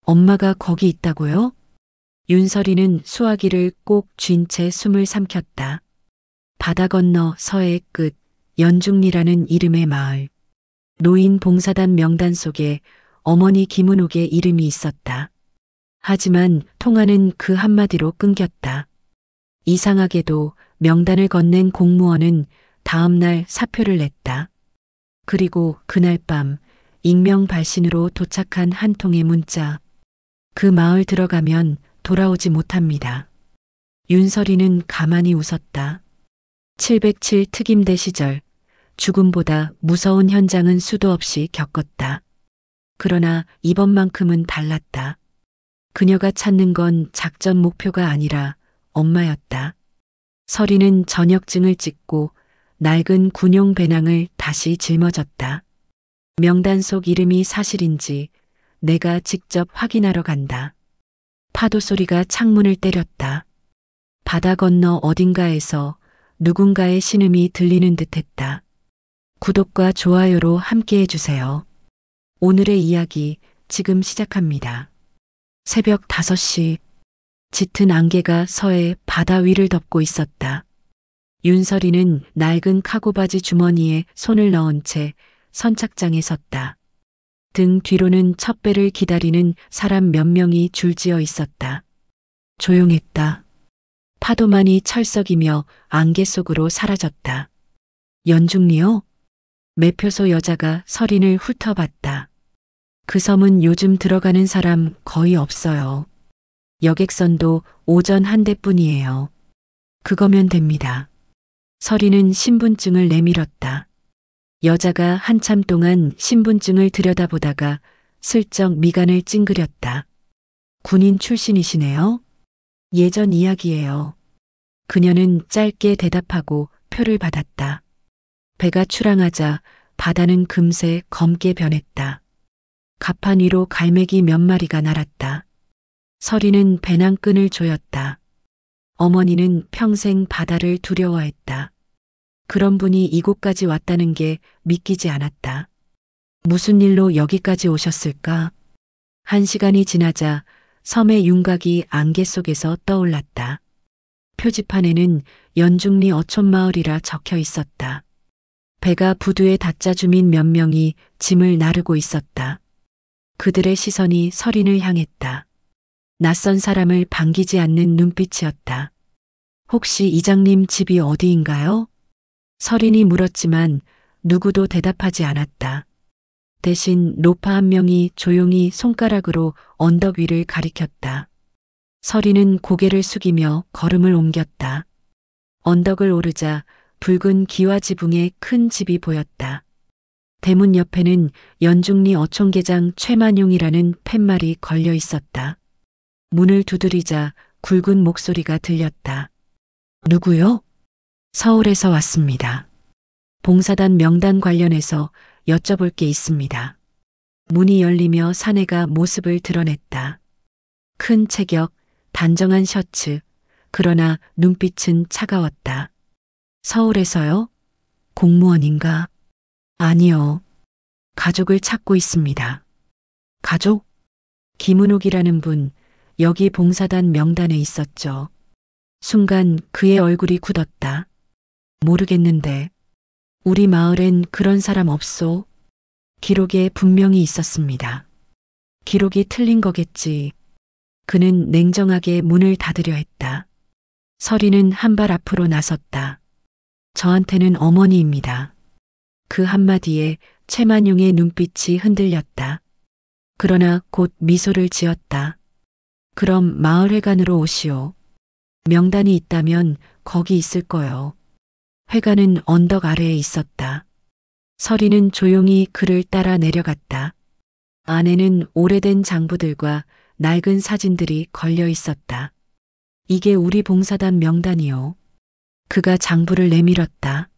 엄마가 거기 있다고요? 윤설이는 수화기를 꼭 쥔 채 숨을 삼켰다. 바다 건너 서해 끝 연중리라는 이름의 마을. 노인 봉사단 명단 속에 어머니 김은옥의 이름이 있었다. 하지만 통화는 그 한마디로 끊겼다. 이상하게도 명단을 건넨 공무원은 다음 날 사표를 냈다. 그리고 그날 밤 익명 발신으로 도착한 한 통의 문자. 그 마을 들어가면 돌아오지 못합니다. 윤설이는 가만히 웃었다. 707 특임대 시절 죽음보다 무서운 현장은 수도 없이 겪었다. 그러나 이번만큼은 달랐다. 그녀가 찾는 건 작전 목표가 아니라 엄마였다. 설이는 전역증을 찍고 낡은 군용 배낭을 다시 짊어졌다. 명단 속 이름이 사실인지 내가 직접 확인하러 간다. 파도 소리가 창문을 때렸다. 바다 건너 어딘가에서 누군가의 신음이 들리는 듯했다. 구독과 좋아요로 함께해 주세요. 오늘의 이야기 지금 시작합니다. 새벽 5시 짙은 안개가 서해 바다 위를 덮고 있었다. 윤설이는 낡은 카고바지 주머니에 손을 넣은 채 선착장에 섰다. 등 뒤로는 첫 배를 기다리는 사람 몇 명이 줄지어 있었다. 조용했다. 파도만이 철썩이며 안개 속으로 사라졌다. 연중리요? 매표소 여자가 설인을 훑어봤다. 그 섬은 요즘 들어가는 사람 거의 없어요. 여객선도 오전 한 대뿐이에요. 그거면 됩니다. 설이는 신분증을 내밀었다. 여자가 한참 동안 신분증을 들여다보다가 슬쩍 미간을 찡그렸다. 군인 출신이시네요? 예전 이야기예요. 그녀는 짧게 대답하고 표를 받았다. 배가 출항하자 바다는 금세 검게 변했다. 갑판 위로 갈매기 몇 마리가 날았다. 설이는 배낭끈을 조였다. 어머니는 평생 바다를 두려워했다. 그런 분이 이곳까지 왔다는 게 믿기지 않았다. 무슨 일로 여기까지 오셨을까? 1시간이 지나자 섬의 윤곽이 안개 속에서 떠올랐다. 표지판에는 연중리 어촌마을이라 적혀 있었다. 배가 부두에 닿자 주민 몇 명이 짐을 나르고 있었다. 그들의 시선이 설인을 향했다. 낯선 사람을 반기지 않는 눈빛이었다. 혹시 이장님 집이 어디인가요? 설인이 물었지만 누구도 대답하지 않았다. 대신 로파 한 명이 조용히 손가락으로 언덕 위를 가리켰다. 설이는 고개를 숙이며 걸음을 옮겼다. 언덕을 오르자 붉은 기와 지붕의 큰 집이 보였다. 대문 옆에는 연중리 어촌계장 최만용이라는 팻말이 걸려 있었다. 문을 두드리자 굵은 목소리가 들렸다. 누구요? 서울에서 왔습니다. 봉사단 명단 관련해서 여쭤볼 게 있습니다. 문이 열리며 사내가 모습을 드러냈다. 큰 체격, 단정한 셔츠, 그러나 눈빛은 차가웠다. 서울에서요? 공무원인가? 아니요. 가족을 찾고 있습니다. 가족? 김은옥이라는 분, 여기 봉사단 명단에 있었죠. 순간 그의 얼굴이 굳었다. 모르겠는데. 우리 마을엔 그런 사람 없소. 기록에 분명히 있었습니다. 기록이 틀린 거겠지. 그는 냉정하게 문을 닫으려 했다. 설이는 한 발 앞으로 나섰다. 저한테는 어머니입니다. 그 한마디에 최만용의 눈빛이 흔들렸다. 그러나 곧 미소를 지었다. 그럼 마을회관으로 오시오. 명단이 있다면 거기 있을 거요. 회관은 언덕 아래에 있었다. 설이는 조용히 그를 따라 내려갔다. 안에는 오래된 장부들과 낡은 사진들이 걸려 있었다. 이게 우리 봉사단 명단이요. 그가 장부를 내밀었다.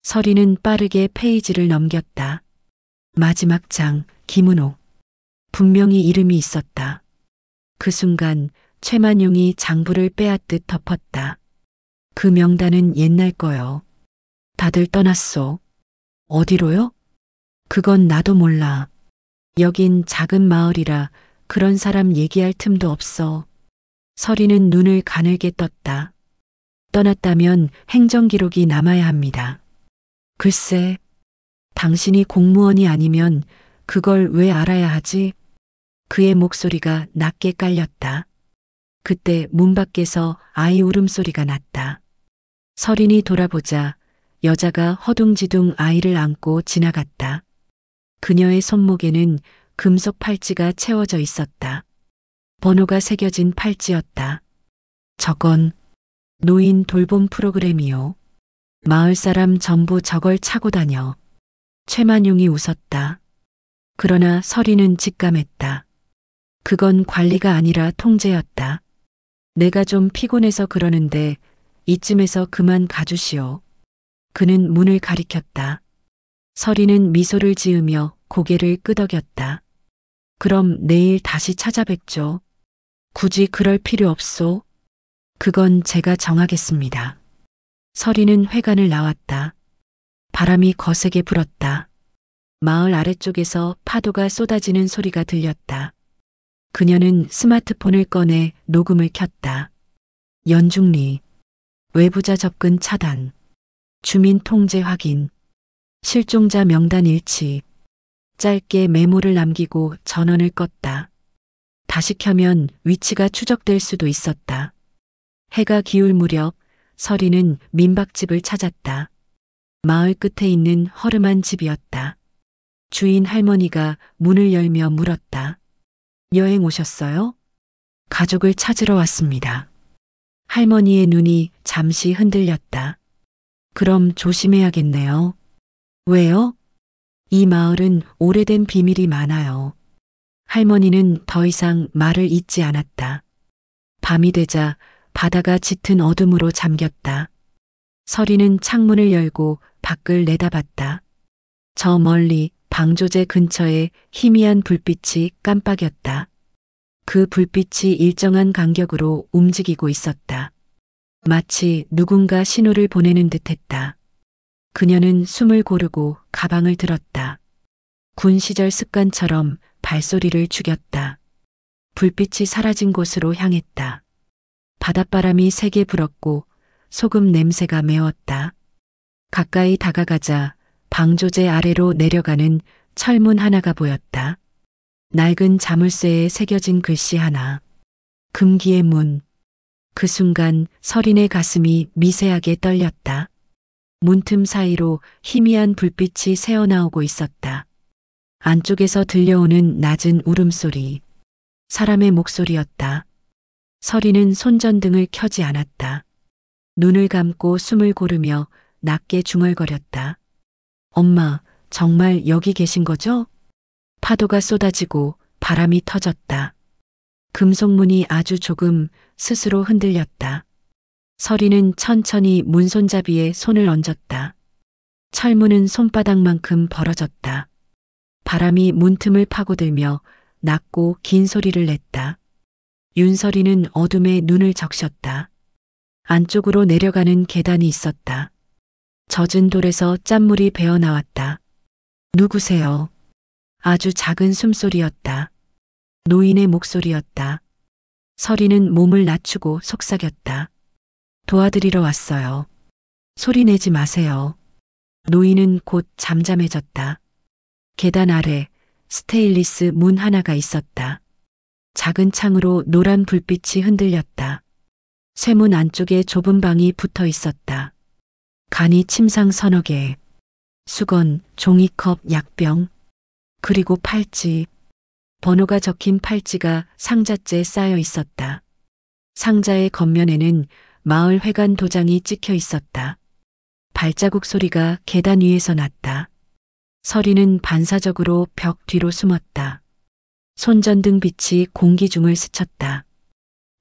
설이는 빠르게 페이지를 넘겼다. 마지막 장, 김은옥. 분명히 이름이 있었다. 그 순간 최만용이 장부를 빼앗듯 덮었다. 그 명단은 옛날 거요. 다들 떠났소. 어디로요? 그건 나도 몰라. 여긴 작은 마을이라 그런 사람 얘기할 틈도 없어. 서리는 눈을 가늘게 떴다. 떠났다면 행정기록이 남아야 합니다. 글쎄, 당신이 공무원이 아니면 그걸 왜 알아야 하지? 그의 목소리가 낮게 깔렸다. 그때 문 밖에서 아이 울음소리가 났다. 서린이 돌아보자 여자가 허둥지둥 아이를 안고 지나갔다. 그녀의 손목에는 금속 팔찌가 채워져 있었다. 번호가 새겨진 팔찌였다. 저건 노인 돌봄 프로그램이요. 마을 사람 전부 저걸 차고 다녀. 최만용이 웃었다. 그러나 서리는 직감했다. 그건 관리가 아니라 통제였다. 내가 좀 피곤해서 그러는데 이쯤에서 그만 가주시오. 그는 문을 가리켰다. 서리는 미소를 지으며 고개를 끄덕였다. 그럼 내일 다시 찾아뵙죠. 굳이 그럴 필요 없소. 그건 제가 정하겠습니다. 서리는 회관을 나왔다. 바람이 거세게 불었다. 마을 아래쪽에서 파도가 쏟아지는 소리가 들렸다. 그녀는 스마트폰을 꺼내 녹음을 켰다. 연중리, 외부자 접근 차단, 주민 통제 확인, 실종자 명단 일치. 짧게 메모를 남기고 전원을 껐다. 다시 켜면 위치가 추적될 수도 있었다. 해가 기울 무렵 서리는 민박집을 찾았다. 마을 끝에 있는 허름한 집이었다. 주인 할머니가 문을 열며 물었다. 여행 오셨어요? 가족을 찾으러 왔습니다. 할머니의 눈이 잠시 흔들렸다. 그럼 조심해야겠네요. 왜요? 이 마을은 오래된 비밀이 많아요. 할머니는 더 이상 말을 잇지 않았다. 밤이 되자 바다가 짙은 어둠으로 잠겼다. 서리는 창문을 열고 밖을 내다봤다. 저 멀리 방조제 근처에 희미한 불빛이 깜빡였다. 그 불빛이 일정한 간격으로 움직이고 있었다. 마치 누군가 신호를 보내는 듯했다. 그녀는 숨을 고르고 가방을 들었다. 군 시절 습관처럼 발소리를 죽였다. 불빛이 사라진 곳으로 향했다. 바닷바람이 세게 불었고 소금 냄새가 메웠다. 가까이 다가가자 방조제 아래로 내려가는 철문 하나가 보였다. 낡은 자물쇠에 새겨진 글씨 하나. 금기의 문. 그 순간 서린의 가슴이 미세하게 떨렸다. 문틈 사이로 희미한 불빛이 새어나오고 있었다. 안쪽에서 들려오는 낮은 울음소리. 사람의 목소리였다. 서리는 손전등을 켜지 않았다. 눈을 감고 숨을 고르며 낮게 중얼거렸다. 엄마, 정말 여기 계신 거죠? 파도가 쏟아지고 바람이 터졌다. 금속문이 아주 조금 스스로 흔들렸다. 서리는 천천히 문손잡이에 손을 얹었다. 철문은 손바닥만큼 벌어졌다. 바람이 문틈을 파고들며 낮고 긴 소리를 냈다. 윤서리는 어둠에 눈을 적셨다. 안쪽으로 내려가는 계단이 있었다. 젖은 돌에서 짠물이 배어나왔다. 누구세요? 아주 작은 숨소리였다. 노인의 목소리였다. 서리는 몸을 낮추고 속삭였다. 도와드리러 왔어요. 소리 내지 마세요. 노인은 곧 잠잠해졌다. 계단 아래 스테인리스 문 하나가 있었다. 작은 창으로 노란 불빛이 흔들렸다. 쇠문 안쪽에 좁은 방이 붙어 있었다. 간이 침상 서너 개, 수건, 종이컵, 약병, 그리고 팔찌. 번호가 적힌 팔찌가 상자째에 쌓여 있었다. 상자의 겉면에는 마을 회관 도장이 찍혀 있었다. 발자국 소리가 계단 위에서 났다. 서리는 반사적으로 벽 뒤로 숨었다. 손전등 빛이 공기 중을 스쳤다.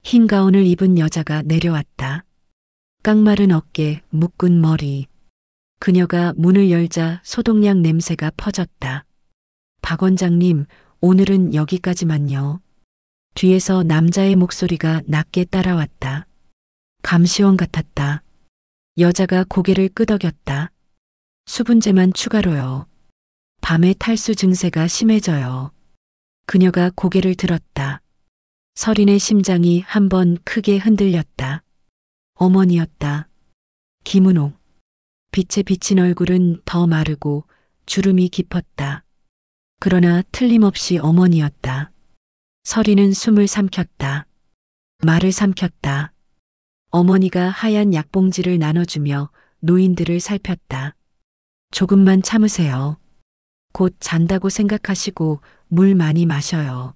흰 가운을 입은 여자가 내려왔다. 깡마른 어깨, 묶은 머리. 그녀가 문을 열자 소독약 냄새가 퍼졌다. 박 원장님, 오늘은 여기까지만요. 뒤에서 남자의 목소리가 낮게 따라왔다. 감시원 같았다. 여자가 고개를 끄덕였다. 수분제만 추가로요. 밤에 탈수 증세가 심해져요. 그녀가 고개를 들었다. 서린의 심장이 한번 크게 흔들렸다. 어머니였다. 김은옥. 빛에 비친 얼굴은 더 마르고 주름이 깊었다. 그러나 틀림없이 어머니였다. 서린은 숨을 삼켰다. 말을 삼켰다. 어머니가 하얀 약봉지를 나눠주며 노인들을 살폈다. 조금만 참으세요. 곧 잔다고 생각하시고 물 많이 마셔요.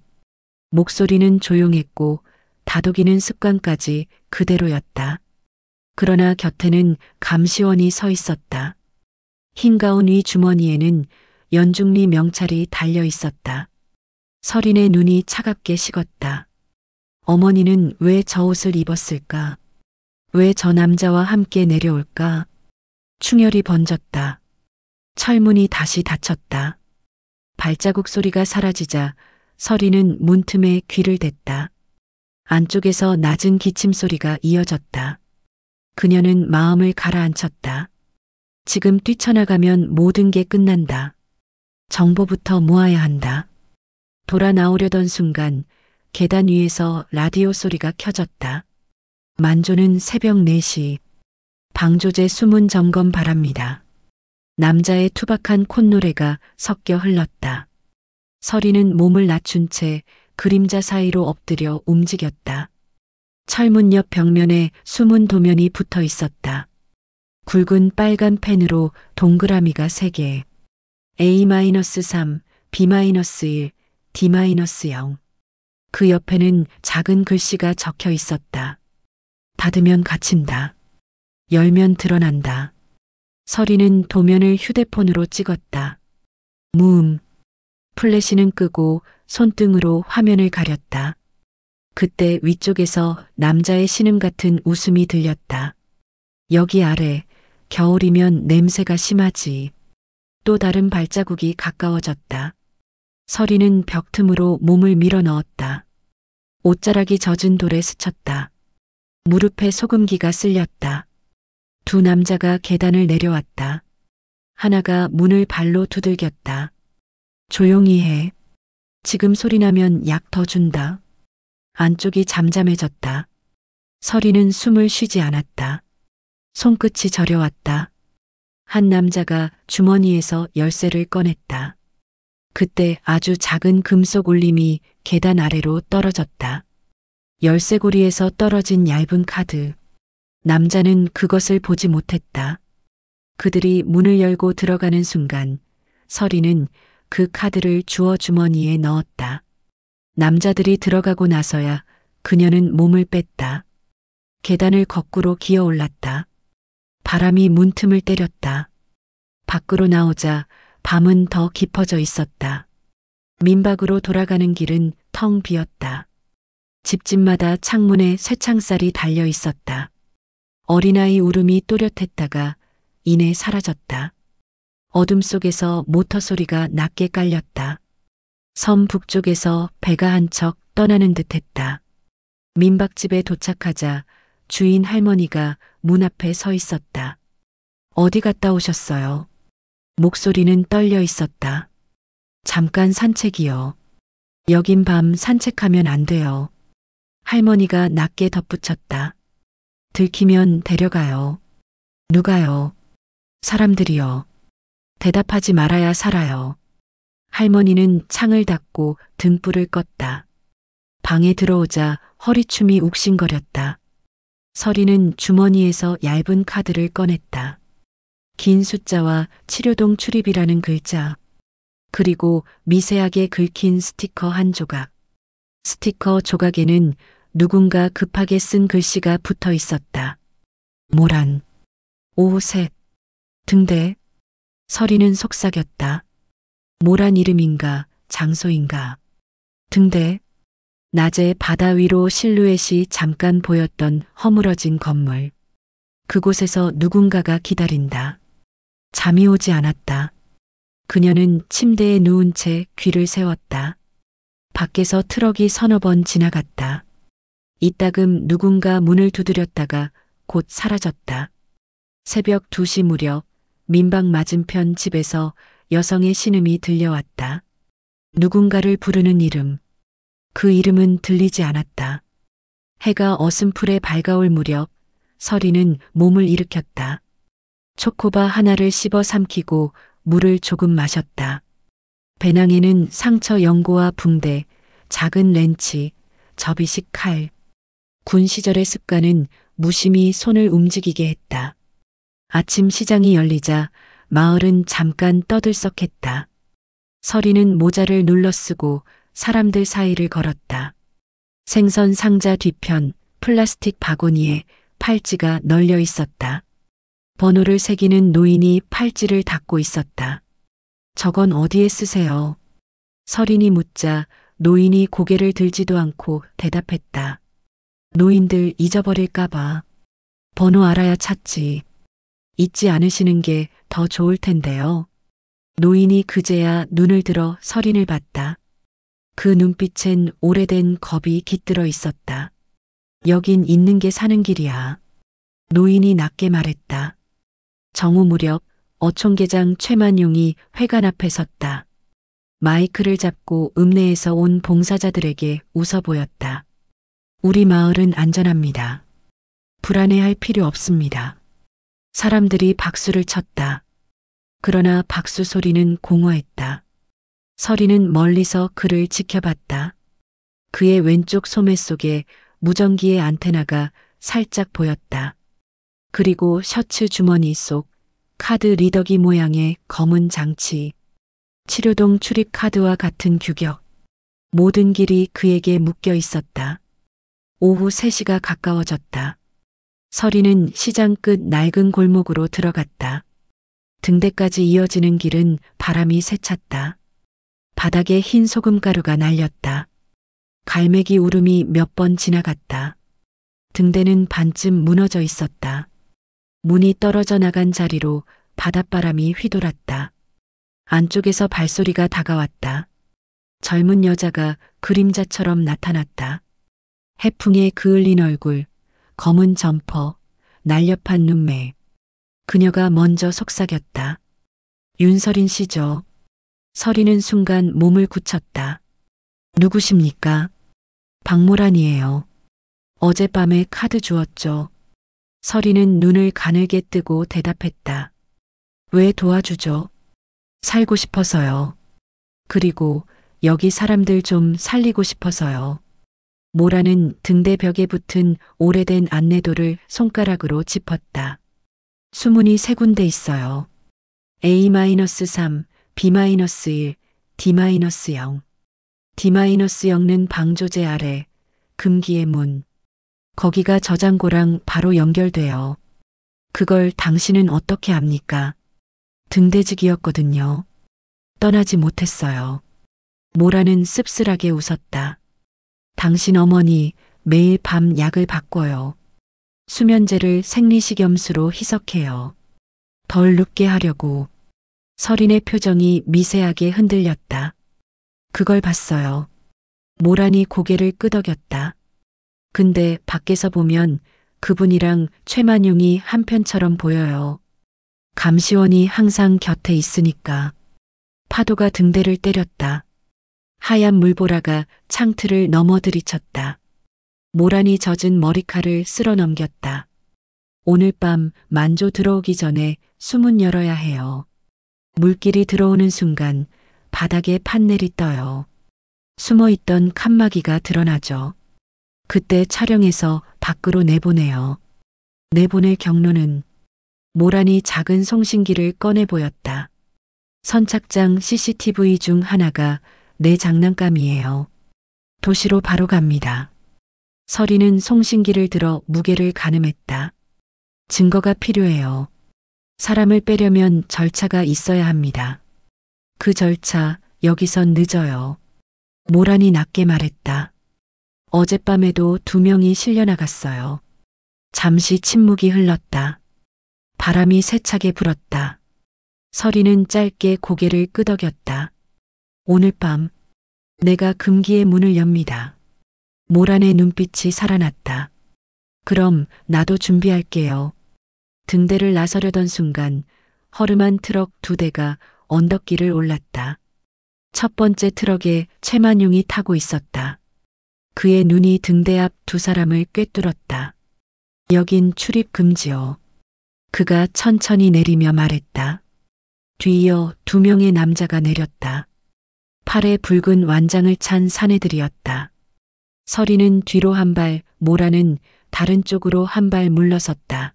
목소리는 조용했고 다독이는 습관까지 그대로였다. 그러나 곁에는 감시원이 서 있었다. 흰 가운 위 주머니에는 연중리 명찰이 달려 있었다. 서린의 눈이 차갑게 식었다. 어머니는 왜 저 옷을 입었을까? 왜 저 남자와 함께 내려올까? 충혈이 번졌다. 철문이 다시 닫혔다. 발자국 소리가 사라지자 서린은 문틈에 귀를 댔다. 안쪽에서 낮은 기침 소리가 이어졌다. 그녀는 마음을 가라앉혔다. 지금 뛰쳐나가면 모든 게 끝난다. 정보부터 모아야 한다. 돌아 나오려던 순간 계단 위에서 라디오 소리가 켜졌다. 만조는 새벽 4시. 방조제 수문 점검 바랍니다. 남자의 투박한 콧노래가 섞여 흘렀다. 서린은 몸을 낮춘 채 그림자 사이로 엎드려 움직였다. 철문 옆 벽면에 숨은 도면이 붙어 있었다. 굵은 빨간 펜으로 동그라미가 3개. A-3, B-1, D-0. 그 옆에는 작은 글씨가 적혀 있었다. 닫으면 갇힌다. 열면 드러난다. 서린은 도면을 휴대폰으로 찍었다. 무음. 플래시는 끄고 손등으로 화면을 가렸다. 그때 위쪽에서 남자의 신음 같은 웃음이 들렸다. 여기 아래, 겨울이면 냄새가 심하지. 또 다른 발자국이 가까워졌다. 서린은 벽 틈으로 몸을 밀어 넣었다. 옷자락이 젖은 돌에 스쳤다. 무릎에 소금기가 쓸렸다. 두 남자가 계단을 내려왔다. 하나가 문을 발로 두들겼다. 조용히 해. 지금 소리나면 약 더 준다. 안쪽이 잠잠해졌다. 서린은 숨을 쉬지 않았다. 손끝이 저려왔다. 한 남자가 주머니에서 열쇠를 꺼냈다. 그때 아주 작은 금속 울림이 계단 아래로 떨어졌다. 열쇠고리에서 떨어진 얇은 카드. 남자는 그것을 보지 못했다. 그들이 문을 열고 들어가는 순간 서린은 그 카드를 주워 주머니에 넣었다. 남자들이 들어가고 나서야 그녀는 몸을 뺐다. 계단을 거꾸로 기어 올랐다. 바람이 문틈을 때렸다. 밖으로 나오자 밤은 더 깊어져 있었다. 민박으로 돌아가는 길은 텅 비었다. 집집마다 창문에 쇠창살이 달려 있었다. 어린아이 울음이 또렷했다가 이내 사라졌다. 어둠 속에서 모터 소리가 낮게 깔렸다. 섬 북쪽에서 배가 한 척 떠나는 듯했다. 민박집에 도착하자 주인 할머니가 문 앞에 서 있었다. 어디 갔다 오셨어요? 목소리는 떨려 있었다. 잠깐 산책이요. 여긴 밤 산책하면 안 돼요. 할머니가 낮게 덧붙였다. 들키면 데려가요. 누가요? 사람들이요. 대답하지 말아야 살아요. 할머니는 창을 닫고 등불을 껐다. 방에 들어오자 허리춤이 욱신거렸다. 서린은 주머니에서 얇은 카드를 꺼냈다. 긴 숫자와 치료동 출입이라는 글자. 그리고 미세하게 긁힌 스티커 한 조각. 스티커 조각에는 누군가 급하게 쓴 글씨가 붙어 있었다. 모란. 오셋. 등대. 서린은 속삭였다. 모란 이름인가 장소인가. 등대. 낮에 바다 위로 실루엣이 잠깐 보였던 허물어진 건물. 그곳에서 누군가가 기다린다. 잠이 오지 않았다. 그녀는 침대에 누운 채 귀를 세웠다. 밖에서 트럭이 서너 번 지나갔다. 이따금 누군가 문을 두드렸다가 곧 사라졌다. 새벽 2시 무렵 민박 맞은편 집에서 여성의 신음이 들려왔다. 누군가를 부르는 이름. 그 이름은 들리지 않았다. 해가 어슴풀에 밝아올 무렵 서리는 몸을 일으켰다. 초코바 하나를 씹어 삼키고 물을 조금 마셨다. 배낭에는 상처 연고와 붕대, 작은 렌치, 접이식 칼. 군 시절의 습관은 무심히 손을 움직이게 했다. 아침 시장이 열리자 마을은 잠깐 떠들썩했다. 서리는 모자를 눌러쓰고 사람들 사이를 걸었다. 생선 상자 뒤편 플라스틱 바구니에 팔찌가 널려 있었다. 번호를 새기는 노인이 팔찌를 닫고 있었다. 저건 어디에 쓰세요? 서린이 묻자 노인이 고개를 들지도 않고 대답했다. 노인들 잊어버릴까봐. 번호 알아야 찾지. 잊지 않으시는 게 더 좋을 텐데요. 노인이 그제야 눈을 들어 서린을 봤다. 그 눈빛엔 오래된 겁이 깃들어 있었다. 여긴 있는 게 사는 길이야. 노인이 낮게 말했다. 정오 무렵 어촌계장 최만용이 회관 앞에 섰다. 마이크를 잡고 읍내에서 온 봉사자들에게 웃어 보였다. 우리 마을은 안전합니다. 불안해할 필요 없습니다. 사람들이 박수를 쳤다. 그러나 박수 소리는 공허했다. 서리는 멀리서 그를 지켜봤다. 그의 왼쪽 소매 속에 무전기의 안테나가 살짝 보였다. 그리고 셔츠 주머니 속 카드 리더기 모양의 검은 장치. 치료동 출입 카드와 같은 규격. 모든 길이 그에게 묶여 있었다. 오후 3시가 가까워졌다. 서리는 시장 끝 낡은 골목으로 들어갔다. 등대까지 이어지는 길은 바람이 새찼다. 바닥에 흰 소금가루가 날렸다. 갈매기 울음이 몇 번 지나갔다. 등대는 반쯤 무너져 있었다. 문이 떨어져 나간 자리로 바닷바람이 휘돌았다. 안쪽에서 발소리가 다가왔다. 젊은 여자가 그림자처럼 나타났다. 해풍에 그을린 얼굴, 검은 점퍼, 날렵한 눈매. 그녀가 먼저 속삭였다. 윤서린 씨죠. 서리는 순간 몸을 굳혔다. 누구십니까? 박모란이에요. 어젯밤에 카드 주었죠. 서리는 눈을 가늘게 뜨고 대답했다. 왜 도와주죠? 살고 싶어서요. 그리고 여기 사람들 좀 살리고 싶어서요. 모라는 등대벽에 붙은 오래된 안내도를 손가락으로 짚었다. 수문이 3군데 있어요. A-3, B-1, D-0. D-0는 방조제 아래, 금기의 문. 거기가 저장고랑 바로 연결돼요. 그걸 당신은 어떻게 압니까? 등대직이었거든요. 떠나지 못했어요. 모라는 씁쓸하게 웃었다. 당신 어머니 매일 밤 약을 바꿔요. 수면제를 생리식염수로 희석해요. 덜 눕게 하려고. 서린의 표정이 미세하게 흔들렸다. 그걸 봤어요. 모란이 고개를 끄덕였다. 근데 밖에서 보면 그분이랑 최만용이 한편처럼 보여요. 감시원이 항상 곁에 있으니까. 파도가 등대를 때렸다. 하얀 물보라가 창틀을 넘어들이쳤다. 모란이 젖은 머리칼을 쓸어 넘겼다. 오늘 밤 만조 들어오기 전에 수문 열어야 해요. 물길이 들어오는 순간 바닥에 판넬이 떠요. 숨어있던 칸막이가 드러나죠. 그때 촬영해서 밖으로 내보내요. 내보낼 경로는 모란이 작은 송신기를 꺼내 보였다. 선착장 CCTV 중 하나가 내 장난감이에요. 도시로 바로 갑니다. 서리는 송신기를 들어 무게를 가늠했다. 증거가 필요해요. 사람을 빼려면 절차가 있어야 합니다. 그 절차 여기선 늦어요. 모란이 낮게 말했다. 어젯밤에도 2명이 실려나갔어요. 잠시 침묵이 흘렀다. 바람이 세차게 불었다. 서리는 짧게 고개를 끄덕였다. 오늘 밤 내가 금기의 문을 엽니다. 모란의 눈빛이 살아났다. 그럼 나도 준비할게요. 등대를 나서려던 순간 허름한 트럭 2대가 언덕길을 올랐다. 첫 번째 트럭에 최만용이 타고 있었다. 그의 눈이 등대 앞 두 사람을 꿰뚫었다. 여긴 출입 금지요. 그가 천천히 내리며 말했다. 뒤이어 두 명의 남자가 내렸다. 팔에 붉은 완장을 찬 사내들이었다. 서리는 뒤로 한 발, 모라는 다른 쪽으로 한 발 물러섰다.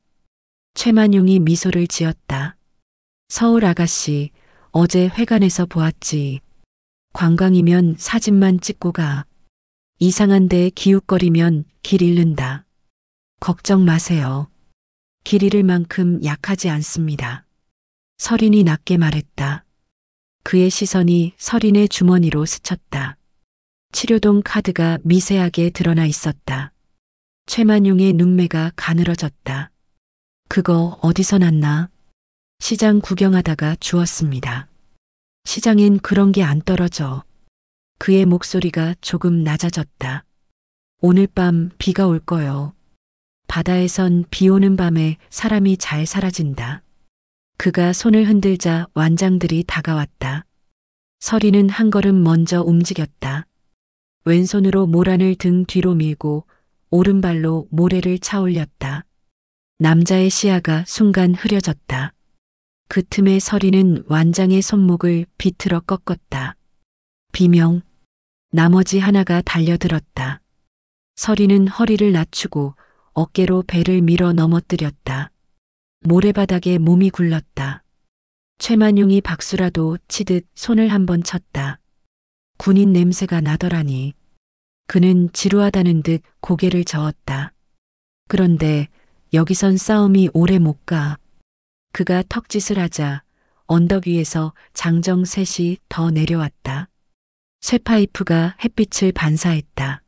최만용이 미소를 지었다. 서울 아가씨, 어제 회관에서 보았지. 관광이면 사진만 찍고 가. 이상한 데 기웃거리면 길 잃는다. 걱정 마세요. 길 잃을 만큼 약하지 않습니다. 서린이 낮게 말했다. 그의 시선이 서린의 주머니로 스쳤다. 치료동 카드가 미세하게 드러나 있었다. 최만용의 눈매가 가늘어졌다. 그거 어디서 났나? 시장 구경하다가 주웠습니다. 시장엔 그런 게 안 떨어져. 그의 목소리가 조금 낮아졌다. 오늘 밤 비가 올 거요. 바다에선 비 오는 밤에 사람이 잘 사라진다. 그가 손을 흔들자 완장들이 다가왔다. 서리는 한 걸음 먼저 움직였다. 왼손으로 모란을 등 뒤로 밀고 오른발로 모래를 차올렸다. 남자의 시야가 순간 흐려졌다. 그 틈에 서리는 완장의 손목을 비틀어 꺾었다. 비명. 나머지 하나가 달려들었다. 서리는 허리를 낮추고 어깨로 배를 밀어 넘어뜨렸다. 모래바닥에 몸이 굴렀다. 최만용이 박수라도 치듯 손을 한번 쳤다. 군인 냄새가 나더라니. 그는 지루하다는 듯 고개를 저었다. 그런데 여기선 싸움이 오래 못 가. 그가 턱짓을 하자 언덕 위에서 장정 셋이 더 내려왔다. 쇠파이프가 햇빛을 반사했다.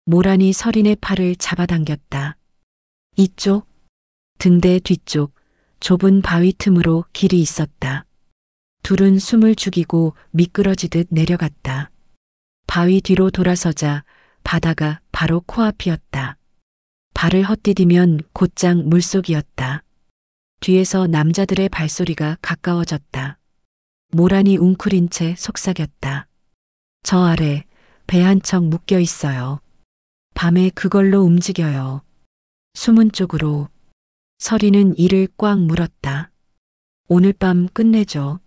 모란이 서린의 팔을 잡아당겼다. 이쪽, 등대 뒤쪽, 좁은 바위 틈으로 길이 있었다. 둘은 숨을 죽이고 미끄러지듯 내려갔다. 바위 뒤로 돌아서자 바다가 바로 코앞이었다. 발을 헛디디면 곧장 물속이었다. 뒤에서 남자들의 발소리가 가까워졌다. 모란이 웅크린 채 속삭였다. 저 아래 배 한 척 묶여 있어요. 밤에 그걸로 움직여요. 숨은 쪽으로. 서리는 이를 꽉 물었다. 오늘 밤 끝내죠.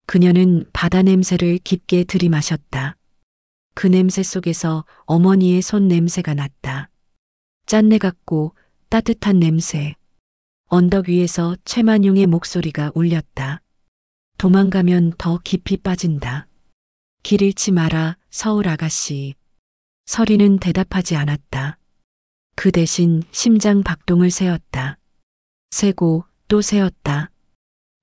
그녀는 바다 냄새를 깊게 들이마셨다. 그 냄새 속에서 어머니의 손 냄새가 났다. 짠내 같고 따뜻한 냄새. 언덕 위에서 최만용의 목소리가 울렸다. 도망가면 더 깊이 빠진다. 길 잃지 마라, 서울 아가씨. 서리는 대답하지 않았다. 그 대신 심장 박동을 세었다. 세고 또 세었다.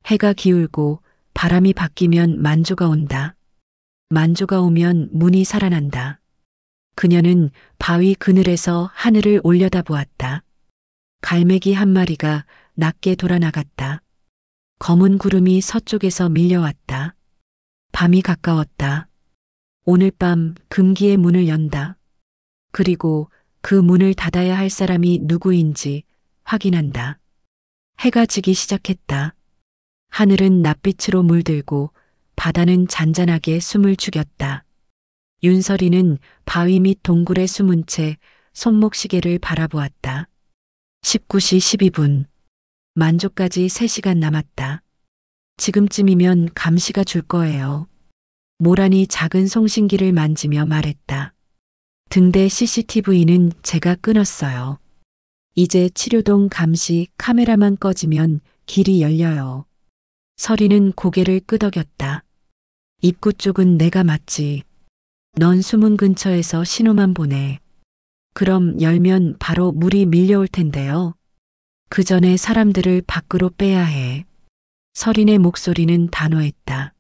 해가 기울고 바람이 바뀌면 만조가 온다. 만조가 오면 문이 살아난다. 그녀는 바위 그늘에서 하늘을 올려다보았다. 갈매기 한 마리가 낮게 돌아나갔다. 검은 구름이 서쪽에서 밀려왔다. 밤이 가까웠다. 오늘 밤 금기의 문을 연다. 그리고 그 문을 닫아야 할 사람이 누구인지 확인한다. 해가 지기 시작했다. 하늘은 낯빛으로 물들고 바다는 잔잔하게 숨을 죽였다. 윤설이는 바위 밑 동굴에 숨은 채 손목시계를 바라보았다. 19시 12분. 만조까지 3시간 남았다. 지금쯤이면 감시가 줄 거예요. 모란이 작은 송신기를 만지며 말했다. 등대 CCTV는 제가 끊었어요. 이제 치료동 감시 카메라만 꺼지면 길이 열려요. 서리는 고개를 끄덕였다. 입구 쪽은 내가 맞지. 넌 숨은 근처에서 신호만 보내. 그럼 열면 바로 물이 밀려올 텐데요. 그 전에 사람들을 밖으로 빼야 해. 서린의 목소리는 단호했다.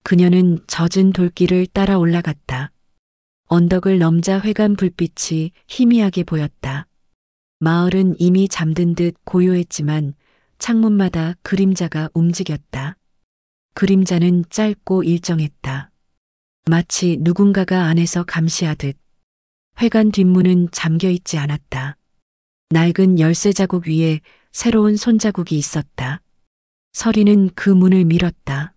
그녀는 젖은 돌길을 따라 올라갔다. 언덕을 넘자 회관 불빛이 희미하게 보였다. 마을은 이미 잠든 듯 고요했지만 창문마다 그림자가 움직였다. 그림자는 짧고 일정했다. 마치 누군가가 안에서 감시하듯. 회관 뒷문은 잠겨 있지 않았다. 낡은 열쇠 자국 위에 새로운 손자국이 있었다. 서리는 그 문을 밀었다.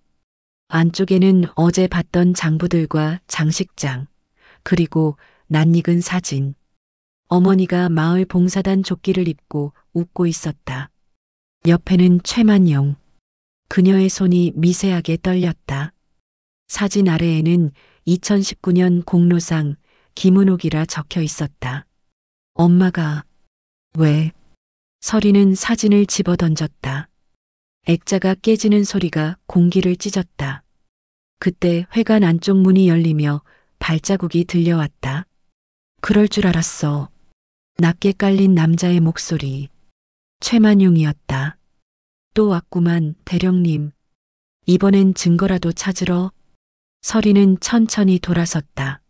안쪽에는 어제 봤던 장부들과 장식장, 그리고 낯익은 사진. 어머니가 마을 봉사단 조끼를 입고 웃고 있었다. 옆에는 최만용. 그녀의 손이 미세하게 떨렸다. 사진 아래에는 2019년 공로상 김은옥이라 적혀 있었다. 엄마가 왜? 서리는 사진을 집어 던졌다. 액자가 깨지는 소리가 공기를 찢었다. 그때 회관 안쪽 문이 열리며 발자국이 들려왔다. 그럴 줄 알았어. 낮게 깔린 남자의 목소리. 최만용이었다. 또 왔구만, 대령님. 이번엔 증거라도 찾으러. 서리는 천천히 돌아섰다.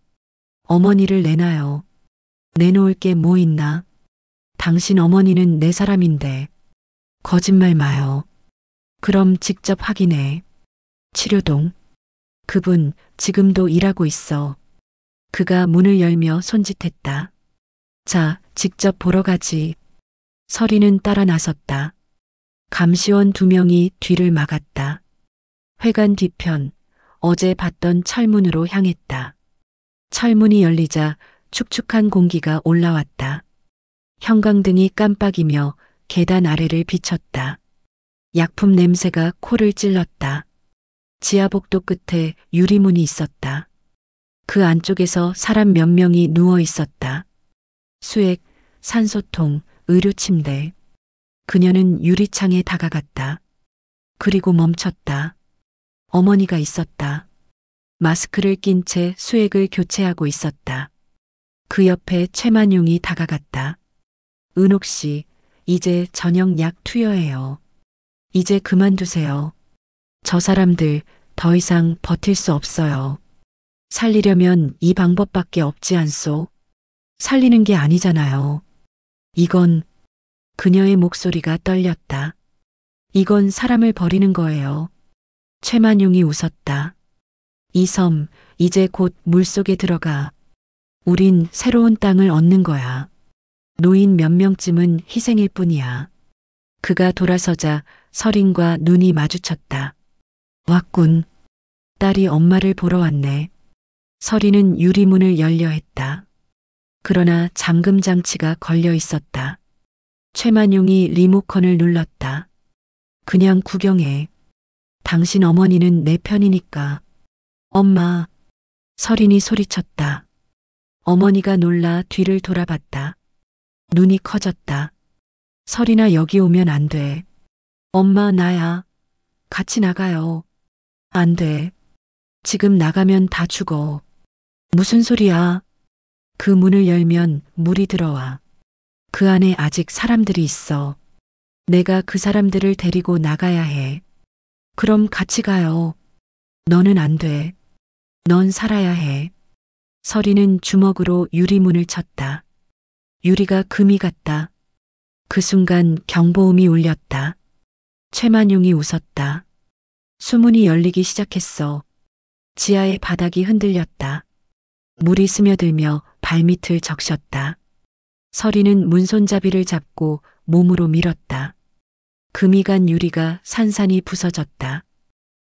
어머니를 내놔요. 내놓을 게 뭐 있나? 당신 어머니는 내 사람인데. 거짓말 마요. 그럼 직접 확인해. 치료동. 그분 지금도 일하고 있어. 그가 문을 열며 손짓했다. 자, 직접 보러 가지. 서리는 따라 나섰다. 감시원 2명이 뒤를 막았다. 회관 뒤편, 어제 봤던 철문으로 향했다. 철문이 열리자 축축한 공기가 올라왔다. 형광등이 깜빡이며 계단 아래를 비쳤다. 약품 냄새가 코를 찔렀다. 지하복도 끝에 유리문이 있었다. 그 안쪽에서 사람 몇 명이 누워 있었다. 수액, 산소통, 의료침대. 그녀는 유리창에 다가갔다. 그리고 멈췄다. 어머니가 있었다. 마스크를 낀 채 수액을 교체하고 있었다. 그 옆에 최만용이 다가갔다. 은옥 씨, 이제 저녁 약 투여해요. 이제 그만두세요. 저 사람들 더 이상 버틸 수 없어요. 살리려면 이 방법밖에 없지 않소? 살리는 게 아니잖아요. 이건 그녀의 목소리가 떨렸다. 이건 사람을 버리는 거예요. 최만용이 웃었다. 이 섬, 이제 곧 물속에 들어가. 우린 새로운 땅을 얻는 거야. 노인 몇 명쯤은 희생일 뿐이야. 그가 돌아서자 서린과 눈이 마주쳤다. 왔군. 딸이 엄마를 보러 왔네. 서리는 유리문을 열려 했다. 그러나 잠금 장치가 걸려 있었다. 최만용이 리모컨을 눌렀다. 그냥 구경해. 당신 어머니는 내 편이니까. 엄마. 서린이 소리쳤다. 어머니가 놀라 뒤를 돌아봤다. 눈이 커졌다. 서린아, 여기 오면 안 돼. 엄마, 나야. 같이 나가요. 안 돼. 지금 나가면 다 죽어. 무슨 소리야? 그 문을 열면 물이 들어와. 그 안에 아직 사람들이 있어. 내가 그 사람들을 데리고 나가야 해. 그럼 같이 가요. 너는 안 돼. 넌 살아야 해. 서리는 주먹으로 유리문을 쳤다. 유리가 금이 갔다. 그 순간 경보음이 울렸다. 최만용이 웃었다. 수문이 열리기 시작했어. 지하의 바닥이 흔들렸다. 물이 스며들며 발밑을 적셨다. 서리는 문손잡이를 잡고 몸으로 밀었다. 금이 간 유리가 산산이 부서졌다.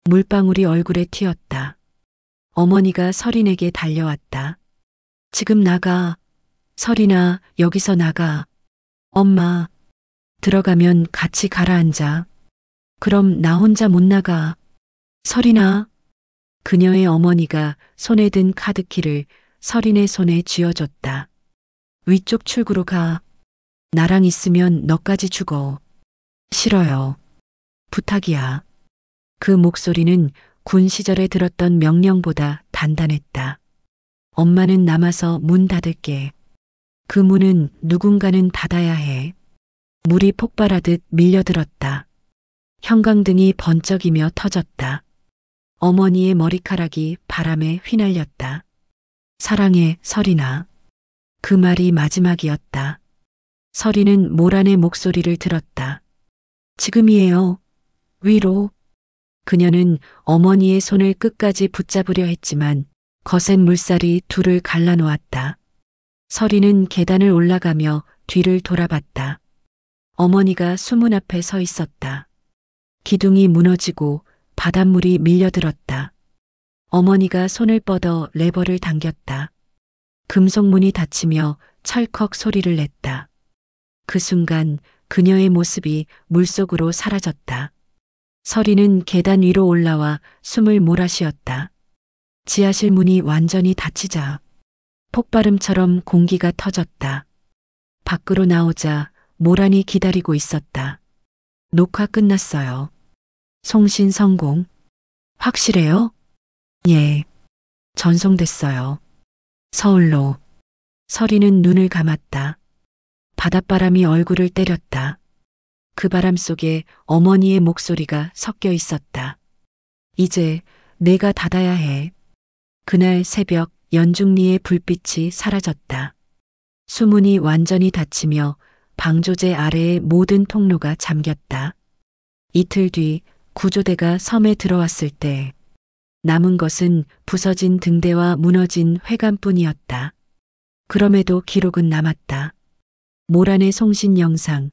물방울이 얼굴에 튀었다. 어머니가 서린에게 달려왔다. 지금 나가. 서린아, 여기서 나가. 엄마, 들어가면 같이 가라앉아. 그럼 나 혼자 못 나가. 서린아. 그녀의 어머니가 손에 든 카드키를 서린의 손에 쥐어줬다. 위쪽 출구로 가. 나랑 있으면 너까지 죽어. 싫어요. 부탁이야. 그 목소리는 군 시절에 들었던 명령보다 단단했다. 엄마는 남아서 문 닫을게. 그 문은 누군가는 닫아야 해. 물이 폭발하듯 밀려들었다. 형광등이 번쩍이며 터졌다. 어머니의 머리카락이 바람에 휘날렸다. 사랑해, 서린아. 그 말이 마지막이었다. 서린은 모란의 목소리를 들었다. 지금이에요. 위로. 그녀는 어머니의 손을 끝까지 붙잡으려 했지만 거센 물살이 둘을 갈라놓았다. 서린은 계단을 올라가며 뒤를 돌아봤다. 어머니가 수문 앞에 서 있었다. 기둥이 무너지고 바닷물이 밀려들었다. 어머니가 손을 뻗어 레버를 당겼다. 금속문이 닫히며 철컥 소리를 냈다. 그 순간 그녀의 모습이 물속으로 사라졌다. 서리는 계단 위로 올라와 숨을 몰아쉬었다. 지하실 문이 완전히 닫히자 폭발음처럼 공기가 터졌다. 밖으로 나오자 모란이 기다리고 있었다. 녹화 끝났어요. 송신 성공. 확실해요? 예. 전송됐어요. 서울로. 서리는 눈을 감았다. 바닷바람이 얼굴을 때렸다. 그 바람 속에 어머니의 목소리가 섞여 있었다. 이제 내가 닫아야 해. 그날 새벽 연중리의 불빛이 사라졌다. 수문이 완전히 닫히며 방조제 아래의 모든 통로가 잠겼다. 이틀 뒤 구조대가 섬에 들어왔을 때 남은 것은 부서진 등대와 무너진 회관뿐이었다. 그럼에도 기록은 남았다. 모란의 송신 영상,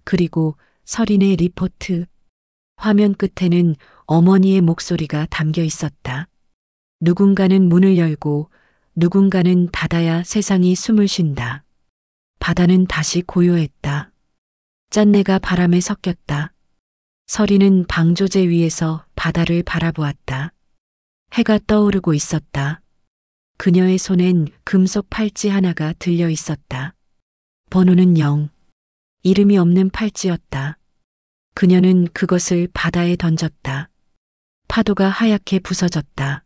그리고 서린의 리포트. 화면 끝에는 어머니의 목소리가 담겨 있었다. 누군가는 문을 열고 누군가는 닫아야 세상이 숨을 쉰다. 바다는 다시 고요했다. 짠내가 바람에 섞였다. 서리는 방조제 위에서 바다를 바라보았다. 해가 떠오르고 있었다. 그녀의 손엔 금속 팔찌 하나가 들려 있었다. 번호는 0. 이름이 없는 팔찌였다. 그녀는 그것을 바다에 던졌다. 파도가 하얗게 부서졌다.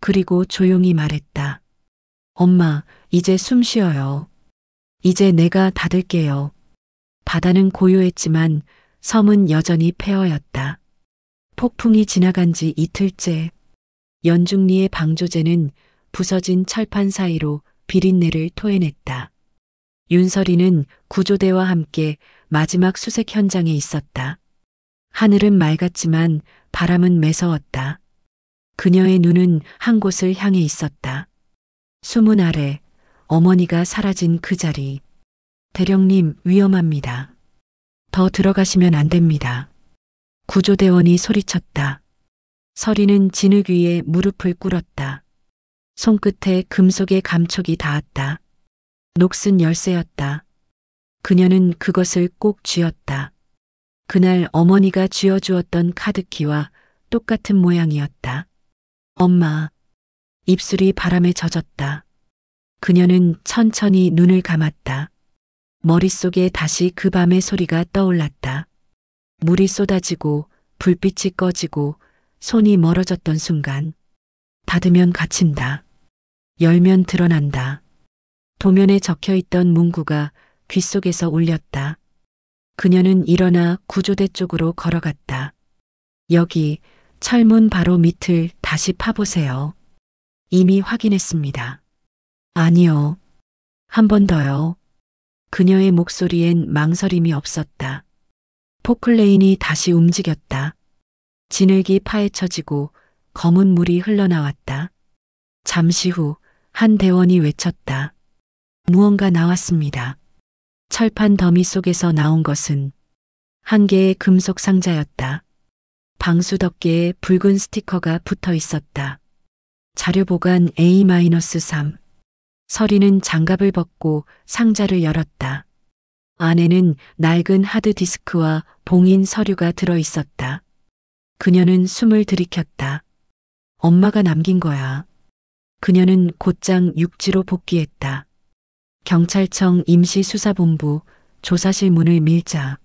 그리고 조용히 말했다. 엄마, 이제 숨 쉬어요. 이제 내가 닫을게요. 바다는 고요했지만 섬은 여전히 폐허였다. 폭풍이 지나간 지 이틀째. 연중리의 방조제는 부서진 철판 사이로 비린내를 토해냈다. 윤설이는 구조대와 함께 마지막 수색 현장에 있었다. 하늘은 맑았지만 바람은 매서웠다. 그녀의 눈은 한 곳을 향해 있었다. 수문 아래 어머니가 사라진 그 자리. 대령님, 위험합니다. 더 들어가시면 안 됩니다. 구조대원이 소리쳤다. 서리는 진흙 위에 무릎을 꿇었다. 손끝에 금속의 감촉이 닿았다. 녹슨 열쇠였다. 그녀는 그것을 꼭 쥐었다. 그날 어머니가 쥐어주었던 카드키와 똑같은 모양이었다. 엄마. 입술이 바람에 젖었다. 그녀는 천천히 눈을 감았다. 머릿속에 다시 그 밤의 소리가 떠올랐다. 물이 쏟아지고 불빛이 꺼지고 손이 멀어졌던 순간. 닫으면 갇힌다. 열면 드러난다. 도면에 적혀있던 문구가 귓속에서 울렸다. 그녀는 일어나 구조대 쪽으로 걸어갔다. 여기 철문 바로 밑을 다시 파보세요. 이미 확인했습니다. 아니요. 한 번 더요. 그녀의 목소리엔 망설임이 없었다. 포클레인이 다시 움직였다. 진흙이 파헤쳐지고 검은 물이 흘러나왔다. 잠시 후 한 대원이 외쳤다. 무언가 나왔습니다. 철판 더미 속에서 나온 것은 한 개의 금속 상자였다. 방수 덮개에 붉은 스티커가 붙어 있었다. 자료 보관 A-3. 서리는 장갑을 벗고 상자를 열었다. 안에는 낡은 하드디스크와 봉인 서류가 들어 있었다. 그녀는 숨을 들이켰다. 엄마가 남긴 거야. 그녀는 곧장 육지로 복귀했다. 경찰청 임시수사본부 조사실 문을 밀자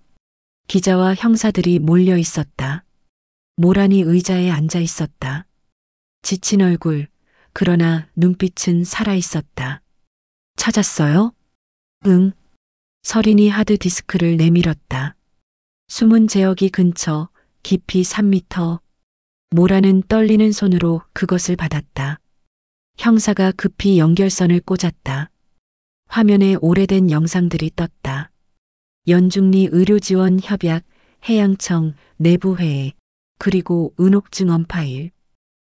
기자와 형사들이 몰려 있었다. 모란이 의자에 앉아 있었다. 지친 얼굴, 그러나 눈빛은 살아 있었다. 찾았어요? 응. 서린이 하드디스크를 내밀었다. 숨은 제어기 근처 깊이 3미터. 모란은 떨리는 손으로 그것을 받았다. 형사가 급히 연결선을 꽂았다. 화면에 오래된 영상들이 떴다. 연중리 의료지원협약, 해양청, 내부회의, 그리고 은옥증언 파일.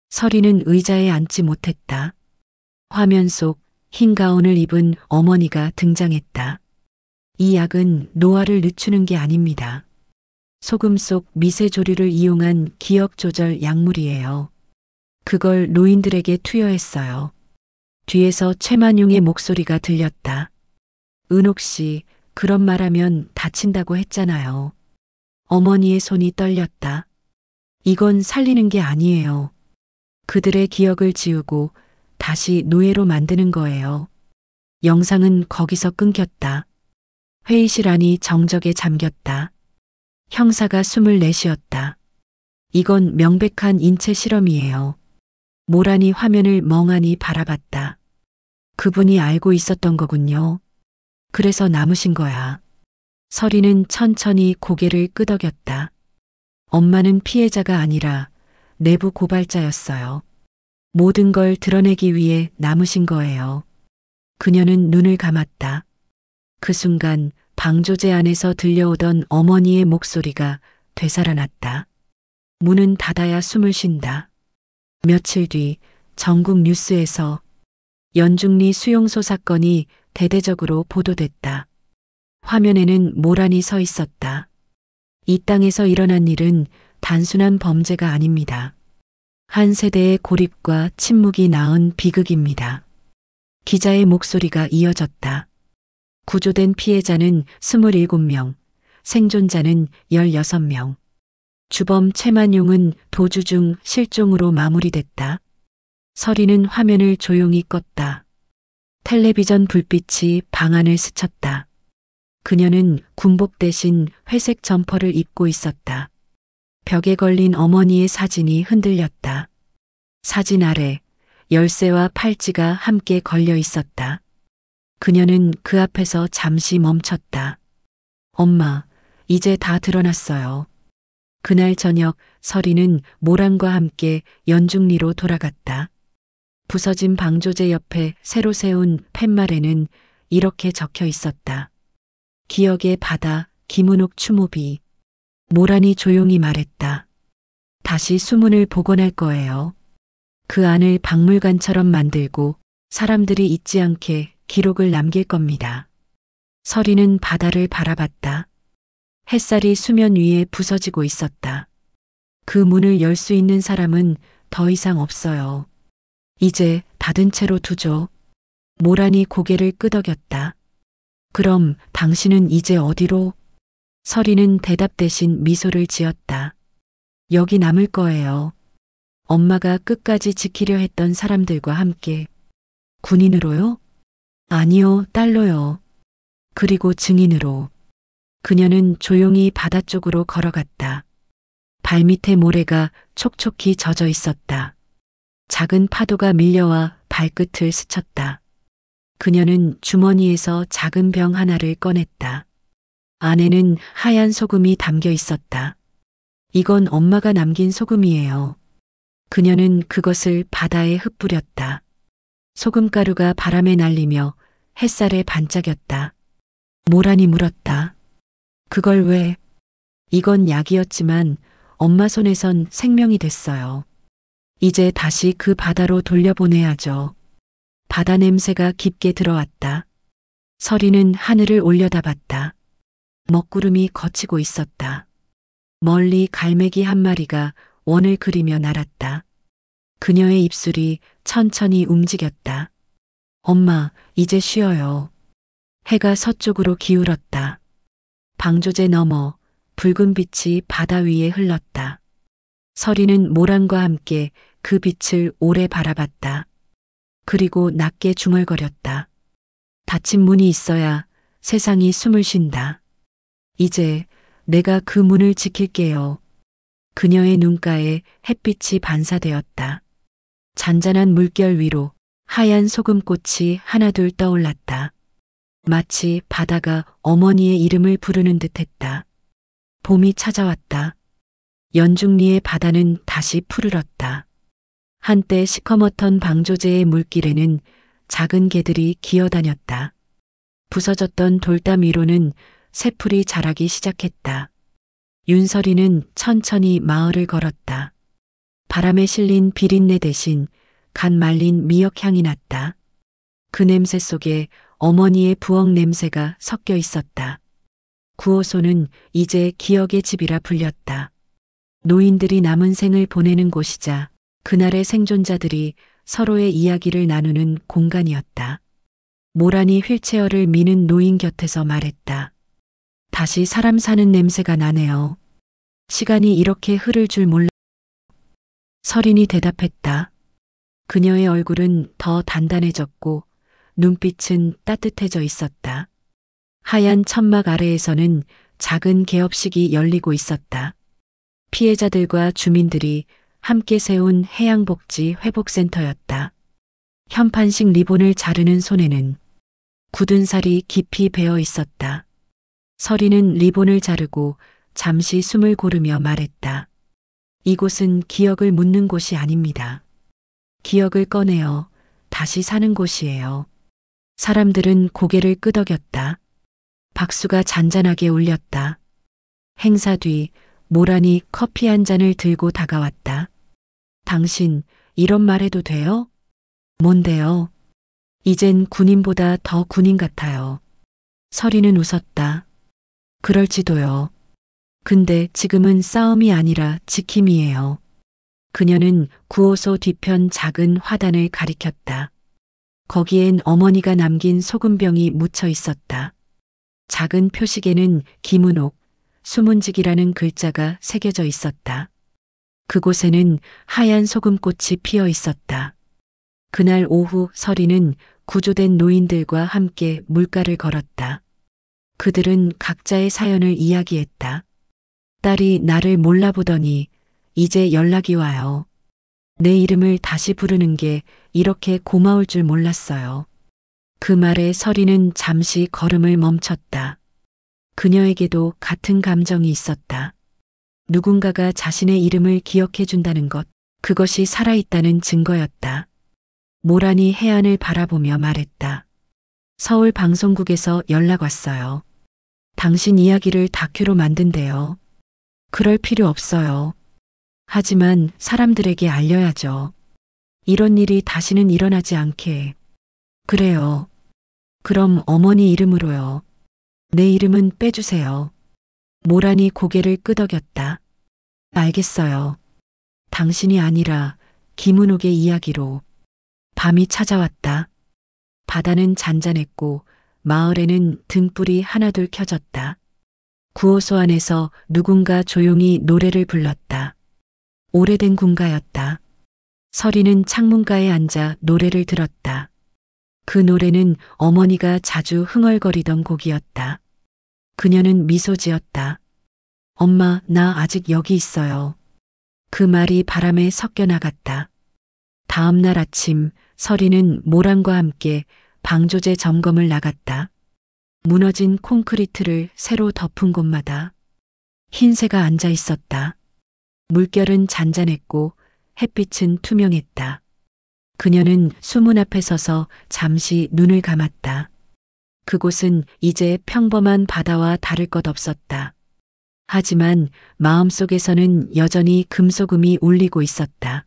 서리는 의자에 앉지 못했다. 화면 속 흰 가운을 입은 어머니가 등장했다. 이 약은 노화를 늦추는 게 아닙니다. 소금 속 미세 조류를 이용한 기억 조절 약물이에요. 그걸 노인들에게 투여했어요. 뒤에서 최만용의 목소리가 들렸다. 은옥 씨, 그런 말하면 다친다고 했잖아요. 어머니의 손이 떨렸다. 이건 살리는 게 아니에요. 그들의 기억을 지우고 다시 노예로 만드는 거예요. 영상은 거기서 끊겼다. 회의실 안이 정적에 잠겼다. 형사가 숨을 내쉬었다. 이건 명백한 인체 실험이에요. 모란이 화면을 멍하니 바라봤다. 그분이 알고 있었던 거군요. 그래서 남으신 거야. 서리는 천천히 고개를 끄덕였다. 엄마는 피해자가 아니라 내부 고발자였어요. 모든 걸 드러내기 위해 남으신 거예요. 그녀는 눈을 감았다. 그 순간 방조제 안에서 들려오던 어머니의 목소리가 되살아났다. 문은 닫아야 숨을 쉰다. 며칠 뒤 전국 뉴스에서 연중리 수용소 사건이 대대적으로 보도됐다. 화면에는 모란이 서 있었다. 이 땅에서 일어난 일은 단순한 범죄가 아닙니다. 한 세대의 고립과 침묵이 낳은 비극입니다. 기자의 목소리가 이어졌다. 구조된 피해자는 27명, 생존자는 16명. 주범 최만용은 도주 중 실종으로 마무리됐다. 서리는 화면을 조용히 껐다. 텔레비전 불빛이 방 안을 스쳤다. 그녀는 군복 대신 회색 점퍼를 입고 있었다. 벽에 걸린 어머니의 사진이 흔들렸다. 사진 아래 열쇠와 팔찌가 함께 걸려 있었다. 그녀는 그 앞에서 잠시 멈췄다. 엄마, 이제 다 드러났어요. 그날 저녁 서리는 모란과 함께 연중리로 돌아갔다. 부서진 방조제 옆에 새로 세운 팻말에는 이렇게 적혀 있었다. 기억의 바다 김은옥 추모비. 모란이 조용히 말했다. 다시 수문을 복원할 거예요. 그 안을 박물관처럼 만들고 사람들이 잊지 않게 기록을 남길 겁니다. 서리는 바다를 바라봤다. 햇살이 수면 위에 부서지고 있었다. 그 문을 열 수 있는 사람은 더 이상 없어요. 이제 닫은 채로 두죠. 모란이 고개를 끄덕였다. 그럼 당신은 이제 어디로? 서리는 대답 대신 미소를 지었다. 여기 남을 거예요. 엄마가 끝까지 지키려 했던 사람들과 함께. 군인으로요? 아니요, 딸로요. 그리고 증인으로. 그녀는 조용히 바다 쪽으로 걸어갔다. 발밑에 모래가 촉촉히 젖어 있었다. 작은 파도가 밀려와 발끝을 스쳤다. 그녀는 주머니에서 작은 병 하나를 꺼냈다. 안에는 하얀 소금이 담겨 있었다. 이건 엄마가 남긴 소금이에요. 그녀는 그것을 바다에 흩뿌렸다. 소금가루가 바람에 날리며 햇살에 반짝였다. 모란이 물었다. 그걸 왜? 이건 약이었지만 엄마 손에선 생명이 됐어요. 이제 다시 그 바다로 돌려보내야죠. 바다 냄새가 깊게 들어왔다. 서리는 하늘을 올려다봤다. 먹구름이 걷히고 있었다. 멀리 갈매기 한 마리가 원을 그리며 날았다. 그녀의 입술이 천천히 움직였다. 엄마, 이제 쉬어요. 해가 서쪽으로 기울었다. 방조제 너머 붉은 빛이 바다 위에 흘렀다. 서리는 모란과 함께 그 빛을 오래 바라봤다. 그리고 낮게 중얼거렸다. 닫힌 문이 있어야 세상이 숨을 쉰다. 이제 내가 그 문을 지킬게요. 그녀의 눈가에 햇빛이 반사되었다. 잔잔한 물결 위로 하얀 소금꽃이 하나둘 떠올랐다. 마치 바다가 어머니의 이름을 부르는 듯했다. 봄이 찾아왔다. 연중리의 바다는 다시 푸르렀다. 한때 시커멓던 방조제의 물길에는 작은 개들이 기어다녔다. 부서졌던 돌담 위로는 새풀이 자라기 시작했다. 윤설이는 천천히 마을을 걸었다. 바람에 실린 비린내 대신 간 말린 미역향이 났다. 그 냄새 속에 어머니의 부엌 냄새가 섞여 있었다. 구호소는 이제 기억의 집이라 불렸다. 노인들이 남은 생을 보내는 곳이자 그날의 생존자들이 서로의 이야기를 나누는 공간이었다. 모란이 휠체어를 미는 노인 곁에서 말했다. 다시 사람 사는 냄새가 나네요. 시간이 이렇게 흐를 줄 몰라. 설인이 대답했다. 그녀의 얼굴은 더 단단해졌고 눈빛은 따뜻해져 있었다. 하얀 천막 아래에서는 작은 개업식이 열리고 있었다. 피해자들과 주민들이 함께 세운 해양복지 회복센터였다. 현판식 리본을 자르는 손에는 굳은 살이 깊이 배어 있었다. 설이는 리본을 자르고 잠시 숨을 고르며 말했다. 이곳은 기억을 묻는 곳이 아닙니다. 기억을 꺼내어 다시 사는 곳이에요. 사람들은 고개를 끄덕였다. 박수가 잔잔하게 울렸다. 행사 뒤 모란이 커피 한 잔을 들고 다가왔다. 당신 이런 말 해도 돼요? 뭔데요? 이젠 군인보다 더 군인 같아요. 설이는 웃었다. 그럴지도요. 근데 지금은 싸움이 아니라 지킴이에요. 그녀는 구호소 뒤편 작은 화단을 가리켰다. 거기엔 어머니가 남긴 소금병이 묻혀 있었다. 작은 표식에는 김은옥, 수문직이라는 글자가 새겨져 있었다. 그곳에는 하얀 소금꽃이 피어 있었다. 그날 오후 설이는 구조된 노인들과 함께 물가를 걸었다. 그들은 각자의 사연을 이야기했다. 딸이 나를 몰라보더니 이제 연락이 와요. 내 이름을 다시 부르는 게 이렇게 고마울 줄 몰랐어요. 그 말에 설이는 잠시 걸음을 멈췄다. 그녀에게도 같은 감정이 있었다. 누군가가 자신의 이름을 기억해 준다는 것, 그것이 살아있다는 증거였다. 모란이 해안을 바라보며 말했다. 서울 방송국에서 연락 왔어요. 당신 이야기를 다큐로 만든대요. 그럴 필요 없어요. 하지만 사람들에게 알려야죠. 이런 일이 다시는 일어나지 않게. 그래요. 그럼 어머니 이름으로요. 내 이름은 빼주세요. 모란이 고개를 끄덕였다. 알겠어요. 당신이 아니라 김은옥의 이야기로. 밤이 찾아왔다. 바다는 잔잔했고 마을에는 등불이 하나둘 켜졌다. 구호소 안에서 누군가 조용히 노래를 불렀다. 오래된 군가였다. 설이는 창문가에 앉아 노래를 들었다. 그 노래는 어머니가 자주 흥얼거리던 곡이었다. 그녀는 미소 지었다. 엄마, 나 아직 여기 있어요. 그 말이 바람에 섞여 나갔다. 다음 날 아침 설이는 모란과 함께 방조제 점검을 나갔다. 무너진 콘크리트를 새로 덮은 곳마다 흰새가 앉아 있었다. 물결은 잔잔했고 햇빛은 투명했다. 그녀는 수문 앞에 서서 잠시 눈을 감았다. 그곳은 이제 평범한 바다와 다를 것 없었다. 하지만 마음속에서는 여전히 금소금이 울리고 있었다.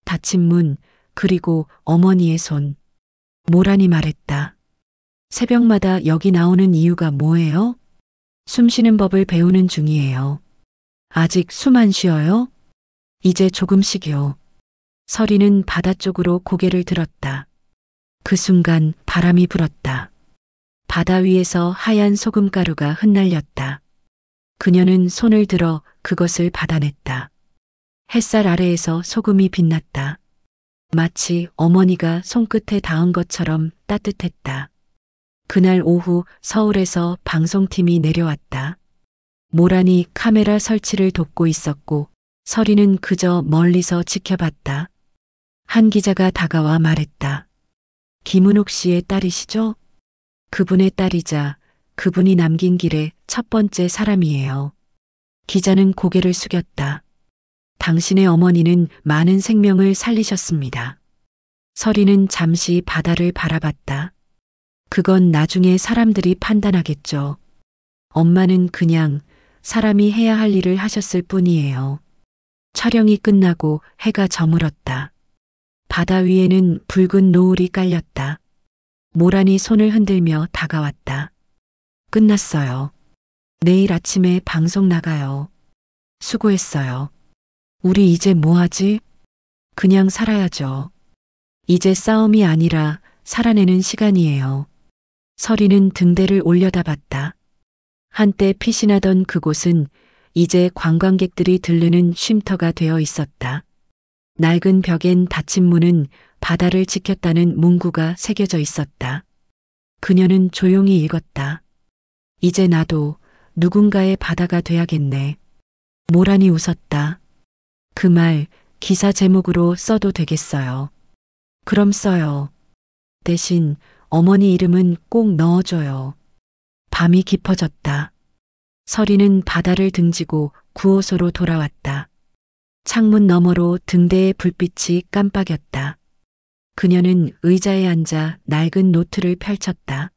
닫힌 문, 그리고 어머니의 손. 모란이 말했다. 새벽마다 여기 나오는 이유가 뭐예요? 숨 쉬는 법을 배우는 중이에요. 아직 숨 안 쉬어요? 이제 조금씩요. 설이는 바다 쪽으로 고개를 들었다. 그 순간 바람이 불었다. 바다 위에서 하얀 소금가루가 흩날렸다. 그녀는 손을 들어 그것을 받아냈다. 햇살 아래에서 소금이 빛났다. 마치 어머니가 손끝에 닿은 것처럼 따뜻했다. 그날 오후 서울에서 방송팀이 내려왔다. 모란이 카메라 설치를 돕고 있었고 설이는 그저 멀리서 지켜봤다. 한 기자가 다가와 말했다. 김은옥 씨의 딸이시죠? 그분의 딸이자 그분이 남긴 길의 첫 번째 사람이에요. 기자는 고개를 숙였다. 당신의 어머니는 많은 생명을 살리셨습니다. 설이는 잠시 바다를 바라봤다. 그건 나중에 사람들이 판단하겠죠. 엄마는 그냥 사람이 해야 할 일을 하셨을 뿐이에요. 촬영이 끝나고 해가 저물었다. 바다 위에는 붉은 노을이 깔렸다. 모란이 손을 흔들며 다가왔다. 끝났어요. 내일 아침에 방송 나가요. 수고했어요. 우리 이제 뭐 하지? 그냥 살아야죠. 이제 싸움이 아니라 살아내는 시간이에요. 서리는 등대를 올려다봤다. 한때 빛이 나던 그곳은 이제 관광객들이 들르는 쉼터가 되어 있었다. 낡은 벽엔 닫힌 문은 바다를 지켰다는 문구가 새겨져 있었다. 그녀는 조용히 읽었다. 이제 나도 누군가의 바다가 돼야겠네. 모란이 웃었다. 그 말 기사 제목으로 써도 되겠어요. 그럼 써요. 대신 어머니 이름은 꼭 넣어줘요. 밤이 깊어졌다. 서리는 바다를 등지고 구호소로 돌아왔다. 창문 너머로 등대의 불빛이 깜빡였다. 그녀는 의자에 앉아 낡은 노트를 펼쳤다.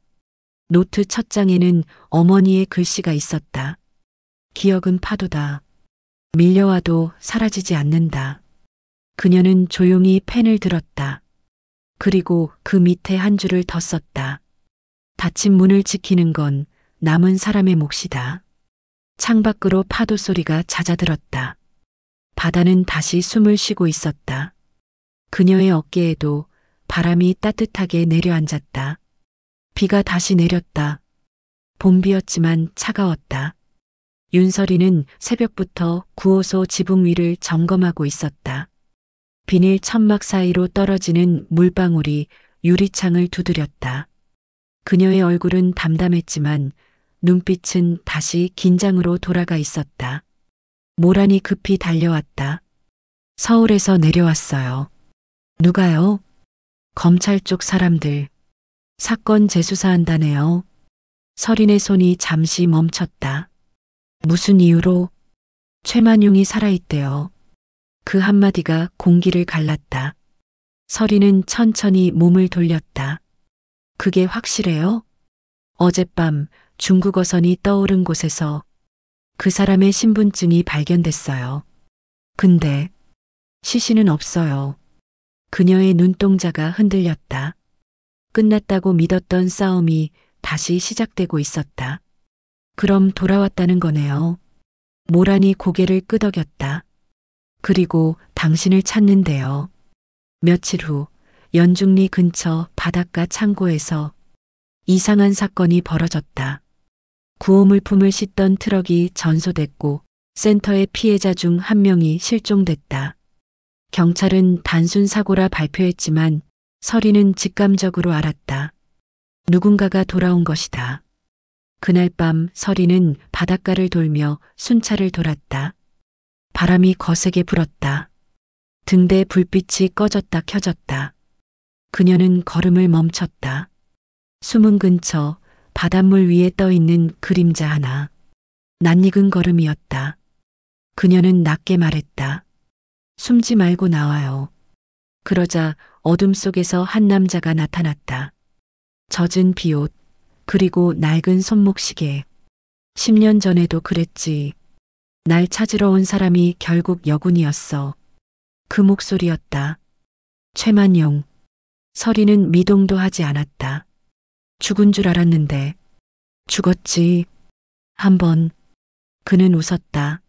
노트 첫 장에는 어머니의 글씨가 있었다. 기억은 파도다. 밀려와도 사라지지 않는다. 그녀는 조용히 펜을 들었다. 그리고 그 밑에 한 줄을 더 썼다. 닫힌 문을 지키는 건 남은 사람의 몫이다. 창밖으로 파도 소리가 잦아들었다. 바다는 다시 숨을 쉬고 있었다. 그녀의 어깨에도 바람이 따뜻하게 내려앉았다. 비가 다시 내렸다. 봄비였지만 차가웠다. 윤설이는 새벽부터 구호소 지붕 위를 점검하고 있었다. 비닐 천막 사이로 떨어지는 물방울이 유리창을 두드렸다. 그녀의 얼굴은 담담했지만 눈빛은 다시 긴장으로 돌아가 있었다. 모란이 급히 달려왔다. 서울에서 내려왔어요. 누가요? 검찰 쪽 사람들. 사건 재수사한다네요. 서린의 손이 잠시 멈췄다. 무슨 이유로? 최만용이 살아있대요. 그 한마디가 공기를 갈랐다. 서린은 천천히 몸을 돌렸다. 그게 확실해요? 어젯밤 중국어선이 떠오른 곳에서 그 사람의 신분증이 발견됐어요. 근데 시신은 없어요. 그녀의 눈동자가 흔들렸다. 끝났다고 믿었던 싸움이 다시 시작되고 있었다. 그럼 돌아왔다는 거네요. 모란이 고개를 끄덕였다. 그리고 당신을 찾는데요. 며칠 후 연중리 근처 바닷가 창고에서 이상한 사건이 벌어졌다. 구호물품을 싣던 트럭이 전소됐고 센터의 피해자 중 한 명이 실종됐다. 경찰은 단순 사고라 발표했지만 서리는 직감적으로 알았다. 누군가가 돌아온 것이다. 그날 밤 서리는 바닷가를 돌며 순찰을 돌았다. 바람이 거세게 불었다. 등대 불빛이 꺼졌다 켜졌다. 그녀는 걸음을 멈췄다. 수문 근처 바닷물 위에 떠 있는 그림자 하나. 낯익은 걸음이었다. 그녀는 낮게 말했다. 숨지 말고 나와요. 그러자 어둠 속에서 한 남자가 나타났다. 젖은 비옷, 그리고 낡은 손목시계. 10년 전에도 그랬지. 날 찾으러 온 사람이 결국 여군이었어. 그 목소리였다. 최만용. 서리는 미동도 하지 않았다. 죽은 줄 알았는데. 죽었지. 한번. 그는 웃었다.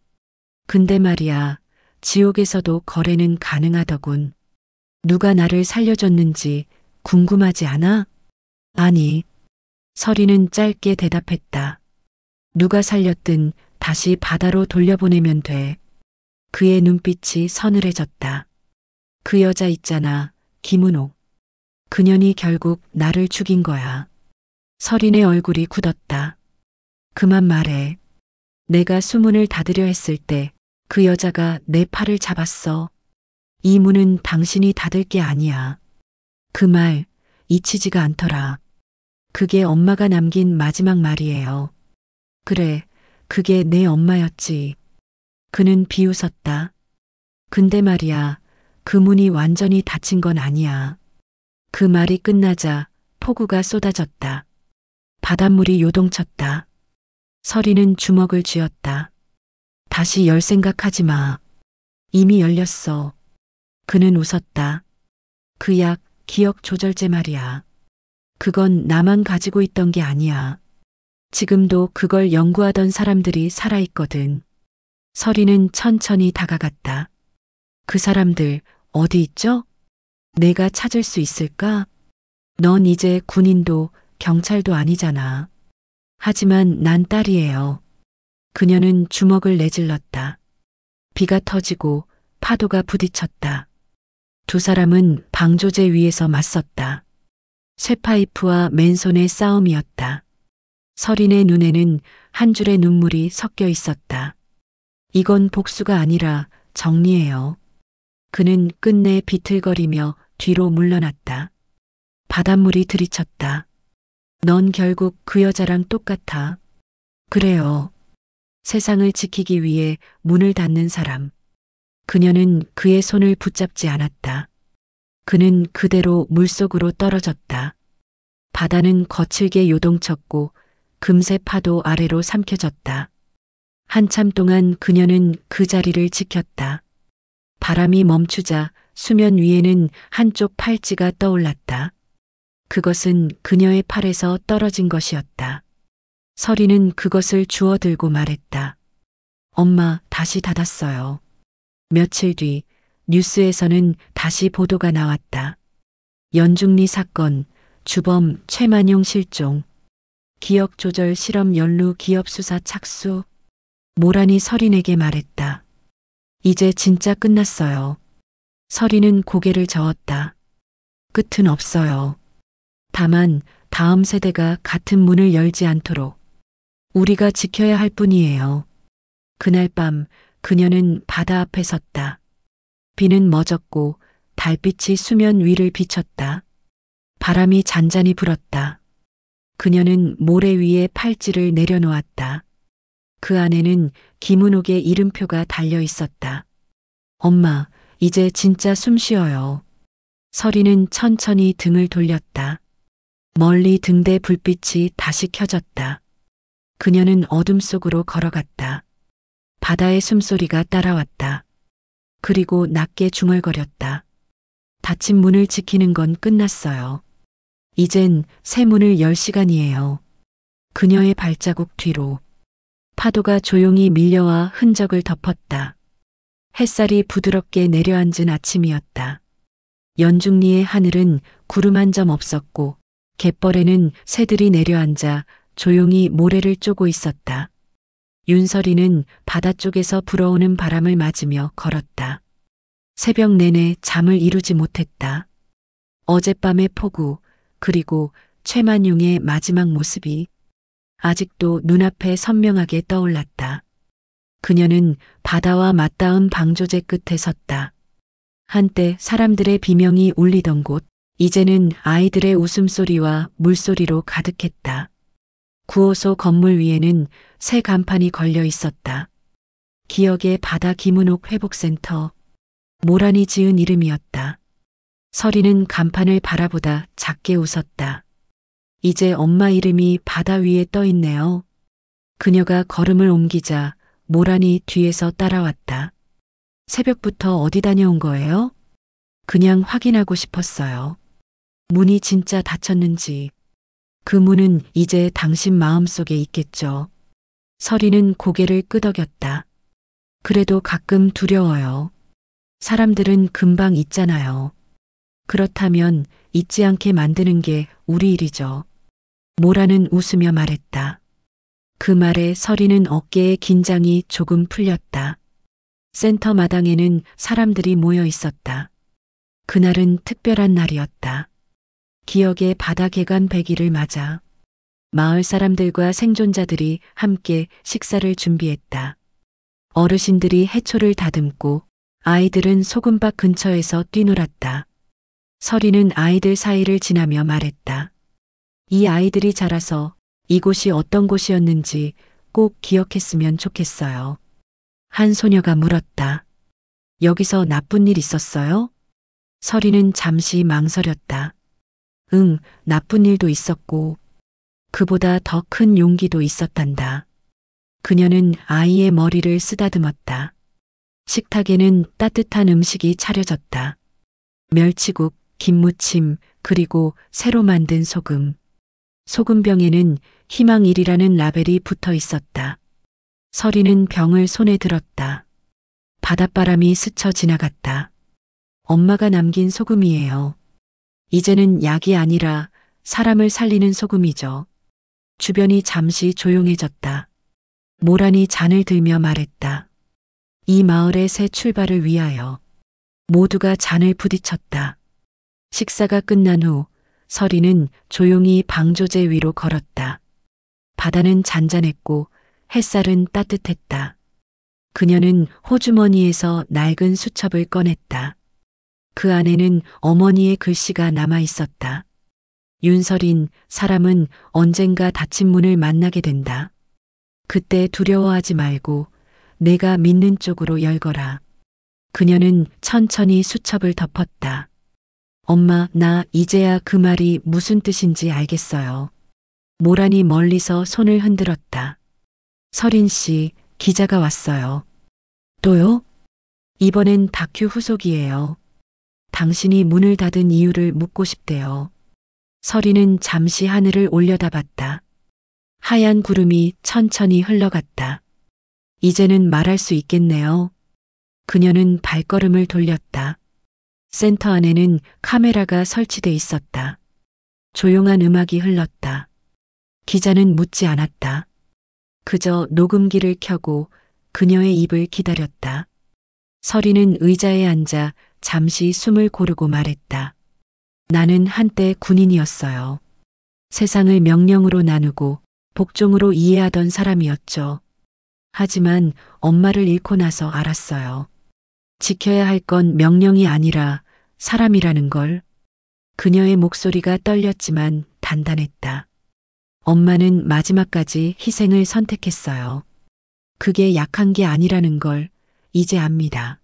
근데 말이야, 지옥에서도 거래는 가능하더군. 누가 나를 살려줬는지 궁금하지 않아? 아니. 서리는 짧게 대답했다. 누가 살렸든 다시 바다로 돌려보내면 돼. 그의 눈빛이 서늘해졌다. 그 여자 있잖아, 김은옥. 그년이 결국 나를 죽인 거야. 서린의 얼굴이 굳었다. 그만 말해. 내가 수문을 닫으려 했을 때 그 여자가 내 팔을 잡았어. 이 문은 당신이 닫을 게 아니야. 그 말 잊히지가 않더라. 그게 엄마가 남긴 마지막 말이에요. 그래, 그게 내 엄마였지. 그는 비웃었다. 근데 말이야, 그 문이 완전히 닫힌 건 아니야. 그 말이 끝나자 폭우가 쏟아졌다. 바닷물이 요동쳤다. 서리는 주먹을 쥐었다. 다시 열 생각하지 마. 이미 열렸어. 그는 웃었다. 그 약, 기억 조절제 말이야. 그건 나만 가지고 있던 게 아니야. 지금도 그걸 연구하던 사람들이 살아있거든. 서리는 천천히 다가갔다. 그 사람들 어디 있죠? 내가 찾을 수 있을까? 넌 이제 군인도 경찰도 아니잖아. 하지만 난 딸이에요. 그녀는 주먹을 내질렀다. 비가 터지고 파도가 부딪혔다. 두 사람은 방조제 위에서 맞섰다. 쇠파이프와 맨손의 싸움이었다. 서린의 눈에는 한 줄의 눈물이 섞여 있었다. 이건 복수가 아니라 정리예요. 그는 끝내 비틀거리며 뒤로 물러났다. 바닷물이 들이쳤다. 넌 결국 그 여자랑 똑같아. 그래요. 세상을 지키기 위해 문을 닫는 사람. 그녀는 그의 손을 붙잡지 않았다. 그는 그대로 물속으로 떨어졌다. 바다는 거칠게 요동쳤고 금세 파도 아래로 삼켜졌다. 한참 동안 그녀는 그 자리를 지켰다. 바람이 멈추자 수면 위에는 한쪽 팔찌가 떠올랐다. 그것은 그녀의 팔에서 떨어진 것이었다. 서리는 그것을 주워들고 말했다. 엄마, 다시 닫았어요. 며칠 뒤 뉴스에서는 다시 보도가 나왔다. 연중리 사건, 주범 최만용 실종, 기억조절 실험 연루 기업 수사 착수. 모란이 서린에게 말했다. 이제 진짜 끝났어요. 서린은 고개를 저었다. 끝은 없어요. 다만 다음 세대가 같은 문을 열지 않도록 우리가 지켜야 할 뿐이에요. 그날 밤 그녀는 바다 앞에 섰다. 비는 멎었고 달빛이 수면 위를 비췄다. 바람이 잔잔히 불었다. 그녀는 모래 위에 팔찌를 내려놓았다. 그 안에는 김은옥의 이름표가 달려 있었다. 엄마, 이제 진짜 숨 쉬어요. 서리는 천천히 등을 돌렸다. 멀리 등대 불빛이 다시 켜졌다. 그녀는 어둠 속으로 걸어갔다. 바다의 숨소리가 따라왔다. 그리고 낮게 중얼거렸다. 닫힌 문을 지키는 건 끝났어요. 이젠 새 문을 열 시간이에요. 그녀의 발자국 뒤로 파도가 조용히 밀려와 흔적을 덮었다. 햇살이 부드럽게 내려앉은 아침이었다. 연중리의 하늘은 구름 한 점 없었고 갯벌에는 새들이 내려앉아 조용히 모래를 쪼고 있었다. 윤설이는 바다 쪽에서 불어오는 바람을 맞으며 걸었다. 새벽 내내 잠을 이루지 못했다. 어젯밤의 폭우, 그리고 최만용의 마지막 모습이 아직도 눈앞에 선명하게 떠올랐다. 그녀는 바다와 맞닿은 방조제 끝에 섰다. 한때 사람들의 비명이 울리던 곳, 이제는 아이들의 웃음소리와 물소리로 가득했다. 구호소 건물 위에는 새 간판이 걸려 있었다. 기억의 바다 김은옥 회복센터. 모란이 지은 이름이었다. 서리는 간판을 바라보다 작게 웃었다. 이제 엄마 이름이 바다 위에 떠 있네요. 그녀가 걸음을 옮기자 모란이 뒤에서 따라왔다. 새벽부터 어디 다녀온 거예요? 그냥 확인하고 싶었어요. 문이 진짜 닫혔는지. 그 문은 이제 당신 마음속에 있겠죠. 서리는 고개를 끄덕였다. 그래도 가끔 두려워요. 사람들은 금방 잊잖아요. 그렇다면 잊지 않게 만드는 게 우리 일이죠. 모라는 웃으며 말했다. 그 말에 서리는 어깨의 긴장이 조금 풀렸다. 센터 마당에는 사람들이 모여 있었다. 그날은 특별한 날이었다. 기억의 바다 개관 100일을 맞아 마을 사람들과 생존자들이 함께 식사를 준비했다. 어르신들이 해초를 다듬고 아이들은 소금밭 근처에서 뛰놀았다. 서리는 아이들 사이를 지나며 말했다. 이 아이들이 자라서 이곳이 어떤 곳이었는지 꼭 기억했으면 좋겠어요. 한 소녀가 물었다. 여기서 나쁜 일 있었어요? 서리는 잠시 망설였다. 응, 나쁜 일도 있었고 그보다 더 큰 용기도 있었단다. 그녀는 아이의 머리를 쓰다듬었다. 식탁에는 따뜻한 음식이 차려졌다. 멸치국, 김무침, 그리고 새로 만든 소금. 소금병에는 희망일이라는 라벨이 붙어 있었다. 서리는 병을 손에 들었다. 바닷바람이 스쳐 지나갔다. 엄마가 남긴 소금이에요. 이제는 약이 아니라 사람을 살리는 소금이죠. 주변이 잠시 조용해졌다. 모란이 잔을 들며 말했다. 이 마을의 새 출발을 위하여. 모두가 잔을 부딪혔다. 식사가 끝난 후 서리는 조용히 방조제 위로 걸었다. 바다는 잔잔했고 햇살은 따뜻했다. 그녀는 호주머니에서 낡은 수첩을 꺼냈다. 그 안에는 어머니의 글씨가 남아 있었다. 윤설인, 사람은 언젠가 닫힌 문을 만나게 된다. 그때 두려워하지 말고 내가 믿는 쪽으로 열거라. 그녀는 천천히 수첩을 덮었다. 엄마, 나 이제야 그 말이 무슨 뜻인지 알겠어요. 모란이 멀리서 손을 흔들었다. 설인 씨, 기자가 왔어요. 또요? 이번엔 다큐 후속이에요. 당신이 문을 닫은 이유를 묻고 싶대요. 설이는 잠시 하늘을 올려다봤다. 하얀 구름이 천천히 흘러갔다. 이제는 말할 수 있겠네요. 그녀는 발걸음을 돌렸다. 센터 안에는 카메라가 설치돼 있었다. 조용한 음악이 흘렀다. 기자는 묻지 않았다. 그저 녹음기를 켜고 그녀의 입을 기다렸다. 설이는 의자에 앉아 잠시 숨을 고르고 말했다. 나는 한때 군인이었어요. 세상을 명령으로 나누고 복종으로 이해하던 사람이었죠. 하지만 엄마를 잃고 나서 알았어요. 지켜야 할 건 명령이 아니라 사람이라는 걸. 그녀의 목소리가 떨렸지만 단단했다. 엄마는 마지막까지 희생을 선택했어요. 그게 약한 게 아니라는 걸 이제 압니다.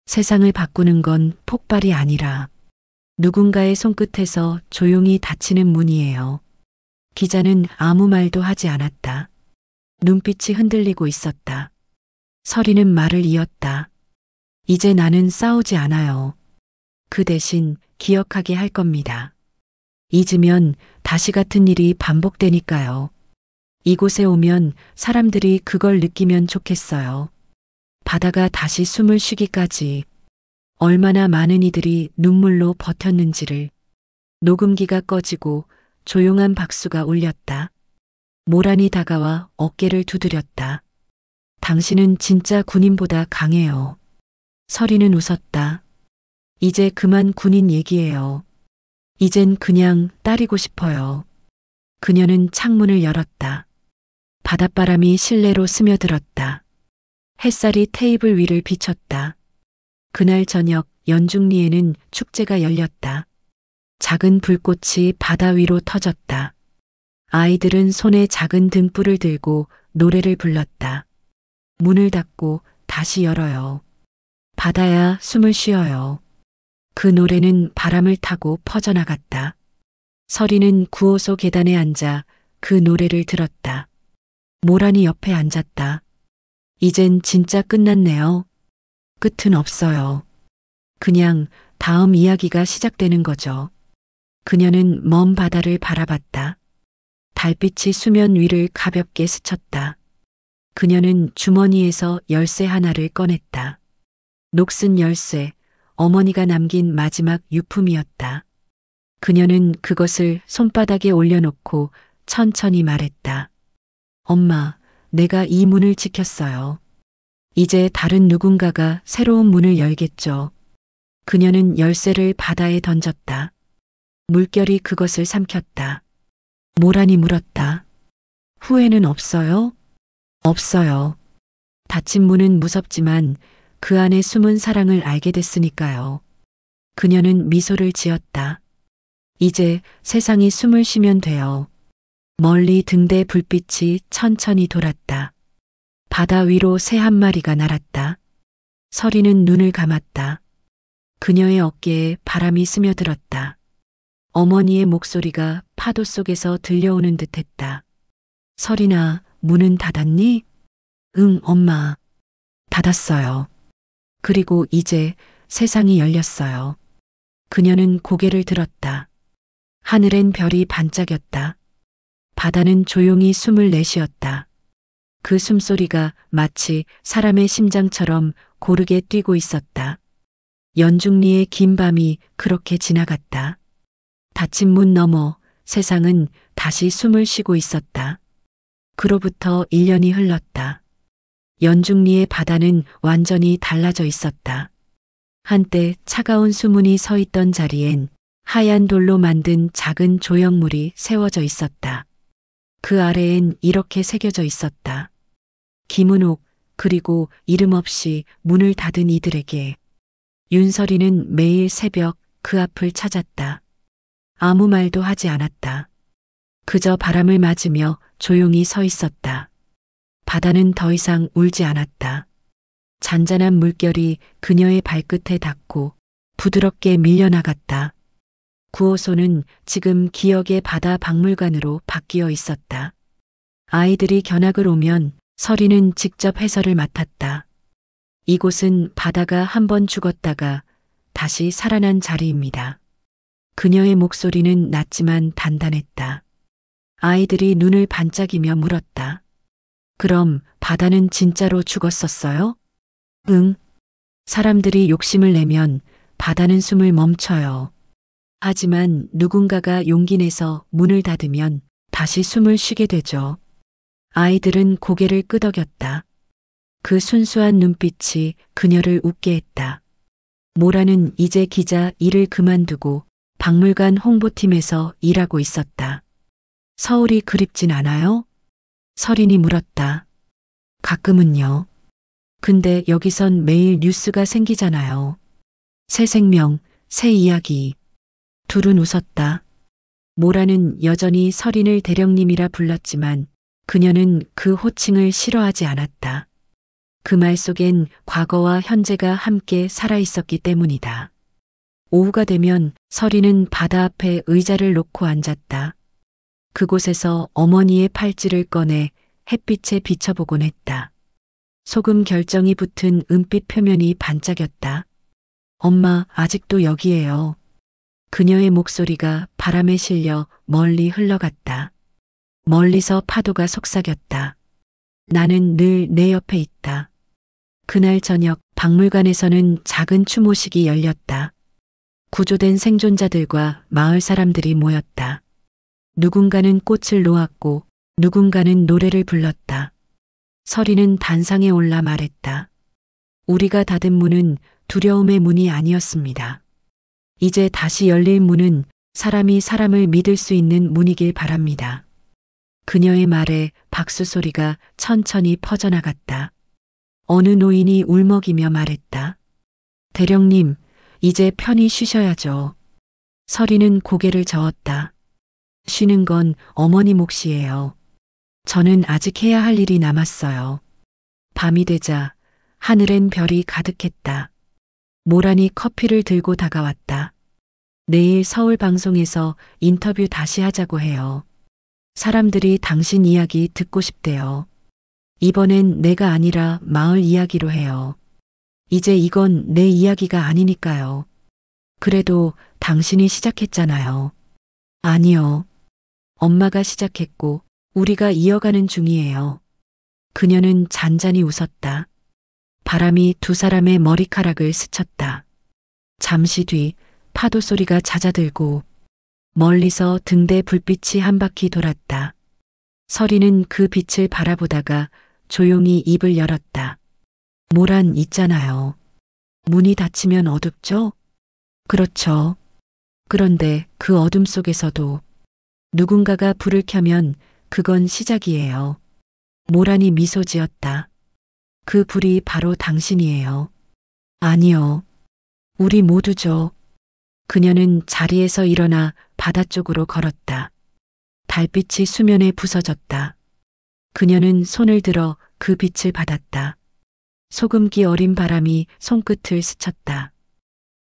세상을 바꾸는 건 폭발이 아니라 누군가의 손끝에서 조용히 닫히는 문이에요. 기자는 아무 말도 하지 않았다. 눈빛이 흔들리고 있었다. 설이는 말을 이었다. 이제 나는 싸우지 않아요. 그 대신 기억하게 할 겁니다. 잊으면 다시 같은 일이 반복되니까요. 이곳에 오면 사람들이 그걸 느끼면 좋겠어요. 바다가 다시 숨을 쉬기까지 얼마나 많은 이들이 눈물로 버텼는지를. 녹음기가 꺼지고 조용한 박수가 울렸다. 모란이 다가와 어깨를 두드렸다. 당신은 진짜 군인보다 강해요. 설이는 웃었다. 이제 그만 군인 얘기해요. 이젠 그냥 딸이고 싶어요. 그녀는 창문을 열었다. 바닷바람이 실내로 스며들었다. 햇살이 테이블 위를 비쳤다. 그날 저녁 연중리에는 축제가 열렸다. 작은 불꽃이 바다 위로 터졌다. 아이들은 손에 작은 등불을 들고 노래를 불렀다. 문을 닫고 다시 열어요. 바다야, 숨을 쉬어요. 그 노래는 바람을 타고 퍼져나갔다. 설이는 구호소 계단에 앉아 그 노래를 들었다. 모란이 옆에 앉았다. 이젠 진짜 끝났네요. 끝은 없어요. 그냥 다음 이야기가 시작되는 거죠. 그녀는 먼 바다를 바라봤다. 달빛이 수면 위를 가볍게 스쳤다. 그녀는 주머니에서 열쇠 하나를 꺼냈다. 녹슨 열쇠, 어머니가 남긴 마지막 유품이었다. 그녀는 그것을 손바닥에 올려놓고 천천히 말했다. 엄마, 내가 이 문을 지켰어요. 이제 다른 누군가가 새로운 문을 열겠죠. 그녀는 열쇠를 바다에 던졌다. 물결이 그것을 삼켰다. 모란이 물었다. 후회는 없어요? 없어요. 닫힌 문은 무섭지만 그 안에 숨은 사랑을 알게 됐으니까요. 그녀는 미소를 지었다. 이제 세상이 숨을 쉬면 돼요. 멀리 등대 불빛이 천천히 돌았다. 바다 위로 새 한 마리가 날았다. 설이는 눈을 감았다. 그녀의 어깨에 바람이 스며들었다. 어머니의 목소리가 파도 속에서 들려오는 듯했다. 설이나, 문은 닫았니? 응, 엄마. 닫았어요. 그리고 이제 세상이 열렸어요. 그녀는 고개를 들었다. 하늘엔 별이 반짝였다. 바다는 조용히 숨을 내쉬었다. 그 숨소리가 마치 사람의 심장처럼 고르게 뛰고 있었다. 연중리의 긴 밤이 그렇게 지나갔다. 닫힌 문 너머 세상은 다시 숨을 쉬고 있었다. 그로부터 1년이 흘렀다. 연중리의 바다는 완전히 달라져 있었다. 한때 차가운 수문이 서 있던 자리엔 하얀 돌로 만든 작은 조형물이 세워져 있었다. 그 아래엔 이렇게 새겨져 있었다. 김은옥, 그리고 이름 없이 문을 닫은 이들에게. 윤설이는 매일 새벽 그 앞을 찾았다. 아무 말도 하지 않았다. 그저 바람을 맞으며 조용히 서 있었다. 바다는 더 이상 울지 않았다. 잔잔한 물결이 그녀의 발끝에 닿고 부드럽게 밀려나갔다. 9호소는 지금 기억의 바다 박물관으로 바뀌어 있었다. 아이들이 견학을 오면 설이는 직접 해설을 맡았다. 이곳은 바다가 한 번 죽었다가 다시 살아난 자리입니다. 그녀의 목소리는 낮지만 단단했다. 아이들이 눈을 반짝이며 물었다. 그럼 바다는 진짜로 죽었었어요? 응. 사람들이 욕심을 내면 바다는 숨을 멈춰요. 하지만 누군가가 용기 내서 문을 닫으면 다시 숨을 쉬게 되죠. 아이들은 고개를 끄덕였다. 그 순수한 눈빛이 그녀를 웃게 했다. 모라는 이제 기자 일을 그만두고 박물관 홍보팀에서 일하고 있었다. 서울이 그립진 않아요? 설인이 물었다. 가끔은요. 근데 여기선 매일 뉴스가 생기잖아요. 새 생명, 새 이야기. 둘은 웃었다. 모라는 여전히 설인을 대령님이라 불렀지만 그녀는 그 호칭을 싫어하지 않았다. 그 말 속엔 과거와 현재가 함께 살아 있었기 때문이다. 오후가 되면 설이는 바다 앞에 의자를 놓고 앉았다. 그곳에서 어머니의 팔찌를 꺼내 햇빛에 비춰보곤 했다. 소금 결정이 붙은 은빛 표면이 반짝였다. 엄마, 아직도 여기에요. 그녀의 목소리가 바람에 실려 멀리 흘러갔다. 멀리서 파도가 속삭였다. 나는 늘 내 옆에 있다. 그날 저녁 박물관에서는 작은 추모식이 열렸다. 구조된 생존자들과 마을 사람들이 모였다. 누군가는 꽃을 놓았고 누군가는 노래를 불렀다. 설이는 단상에 올라 말했다. 우리가 닫은 문은 두려움의 문이 아니었습니다. 이제 다시 열릴 문은 사람이 사람을 믿을 수 있는 문이길 바랍니다. 그녀의 말에 박수 소리가 천천히 퍼져나갔다. 어느 노인이 울먹이며 말했다. 대령님, 이제 편히 쉬셔야죠. 설이는 고개를 저었다. 쉬는 건 어머니 몫이에요. 저는 아직 해야 할 일이 남았어요. 밤이 되자 하늘엔 별이 가득했다. 모란이 커피를 들고 다가왔다. 내일 서울 방송에서 인터뷰 다시 하자고 해요. 사람들이 당신 이야기 듣고 싶대요. 이번엔 내가 아니라 마을 이야기로 해요. 이제 이건 내 이야기가 아니니까요. 그래도 당신이 시작했잖아요. 아니요. 엄마가 시작했고 우리가 이어가는 중이에요. 그녀는 잔잔히 웃었다. 바람이 두 사람의 머리카락을 스쳤다. 잠시 뒤 파도 소리가 잦아들고 멀리서 등대 불빛이 한 바퀴 돌았다. 설이는 그 빛을 바라보다가 조용히 입을 열었다. 모란 있잖아요. 문이 닫히면 어둡죠? 그렇죠. 그런데 그 어둠 속에서도 누군가가 불을 켜면 그건 시작이에요. 모란이 미소 지었다. 그 불이 바로 당신이에요. 아니요. 우리 모두죠. 그녀는 자리에서 일어나 바다 쪽으로 걸었다. 달빛이 수면에 부서졌다. 그녀는 손을 들어 그 빛을 받았다. 소금기 어린 바람이 손끝을 스쳤다.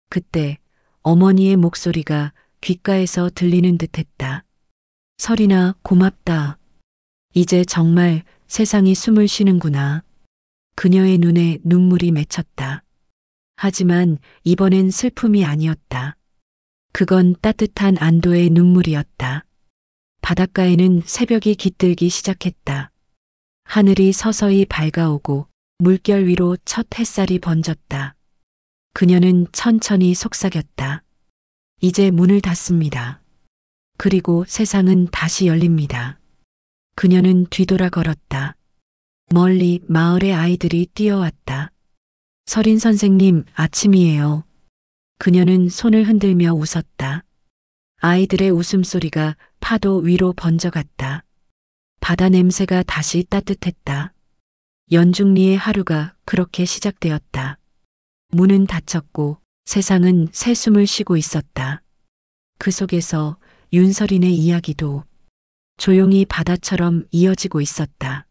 그때 어머니의 목소리가 귓가에서 들리는 듯했다. 설이나 고맙다. 이제 정말 세상이 숨을 쉬는구나. 그녀의 눈에 눈물이 맺혔다. 하지만 이번엔 슬픔이 아니었다. 그건 따뜻한 안도의 눈물이었다. 바닷가에는 새벽이 깃들기 시작했다. 하늘이 서서히 밝아오고 물결 위로 첫 햇살이 번졌다. 그녀는 천천히 속삭였다. 이제 문을 닫습니다. 그리고 세상은 다시 열립니다. 그녀는 뒤돌아 걸었다. 멀리 마을의 아이들이 뛰어왔다. 서린 선생님, 아침이에요. 그녀는 손을 흔들며 웃었다. 아이들의 웃음소리가 파도 위로 번져갔다. 바다 냄새가 다시 따뜻했다. 연중리의 하루가 그렇게 시작되었다. 문은 닫혔고 세상은 새 숨을 쉬고 있었다. 그 속에서 윤설인의 이야기도 조용히 바다처럼 이어지고 있었다.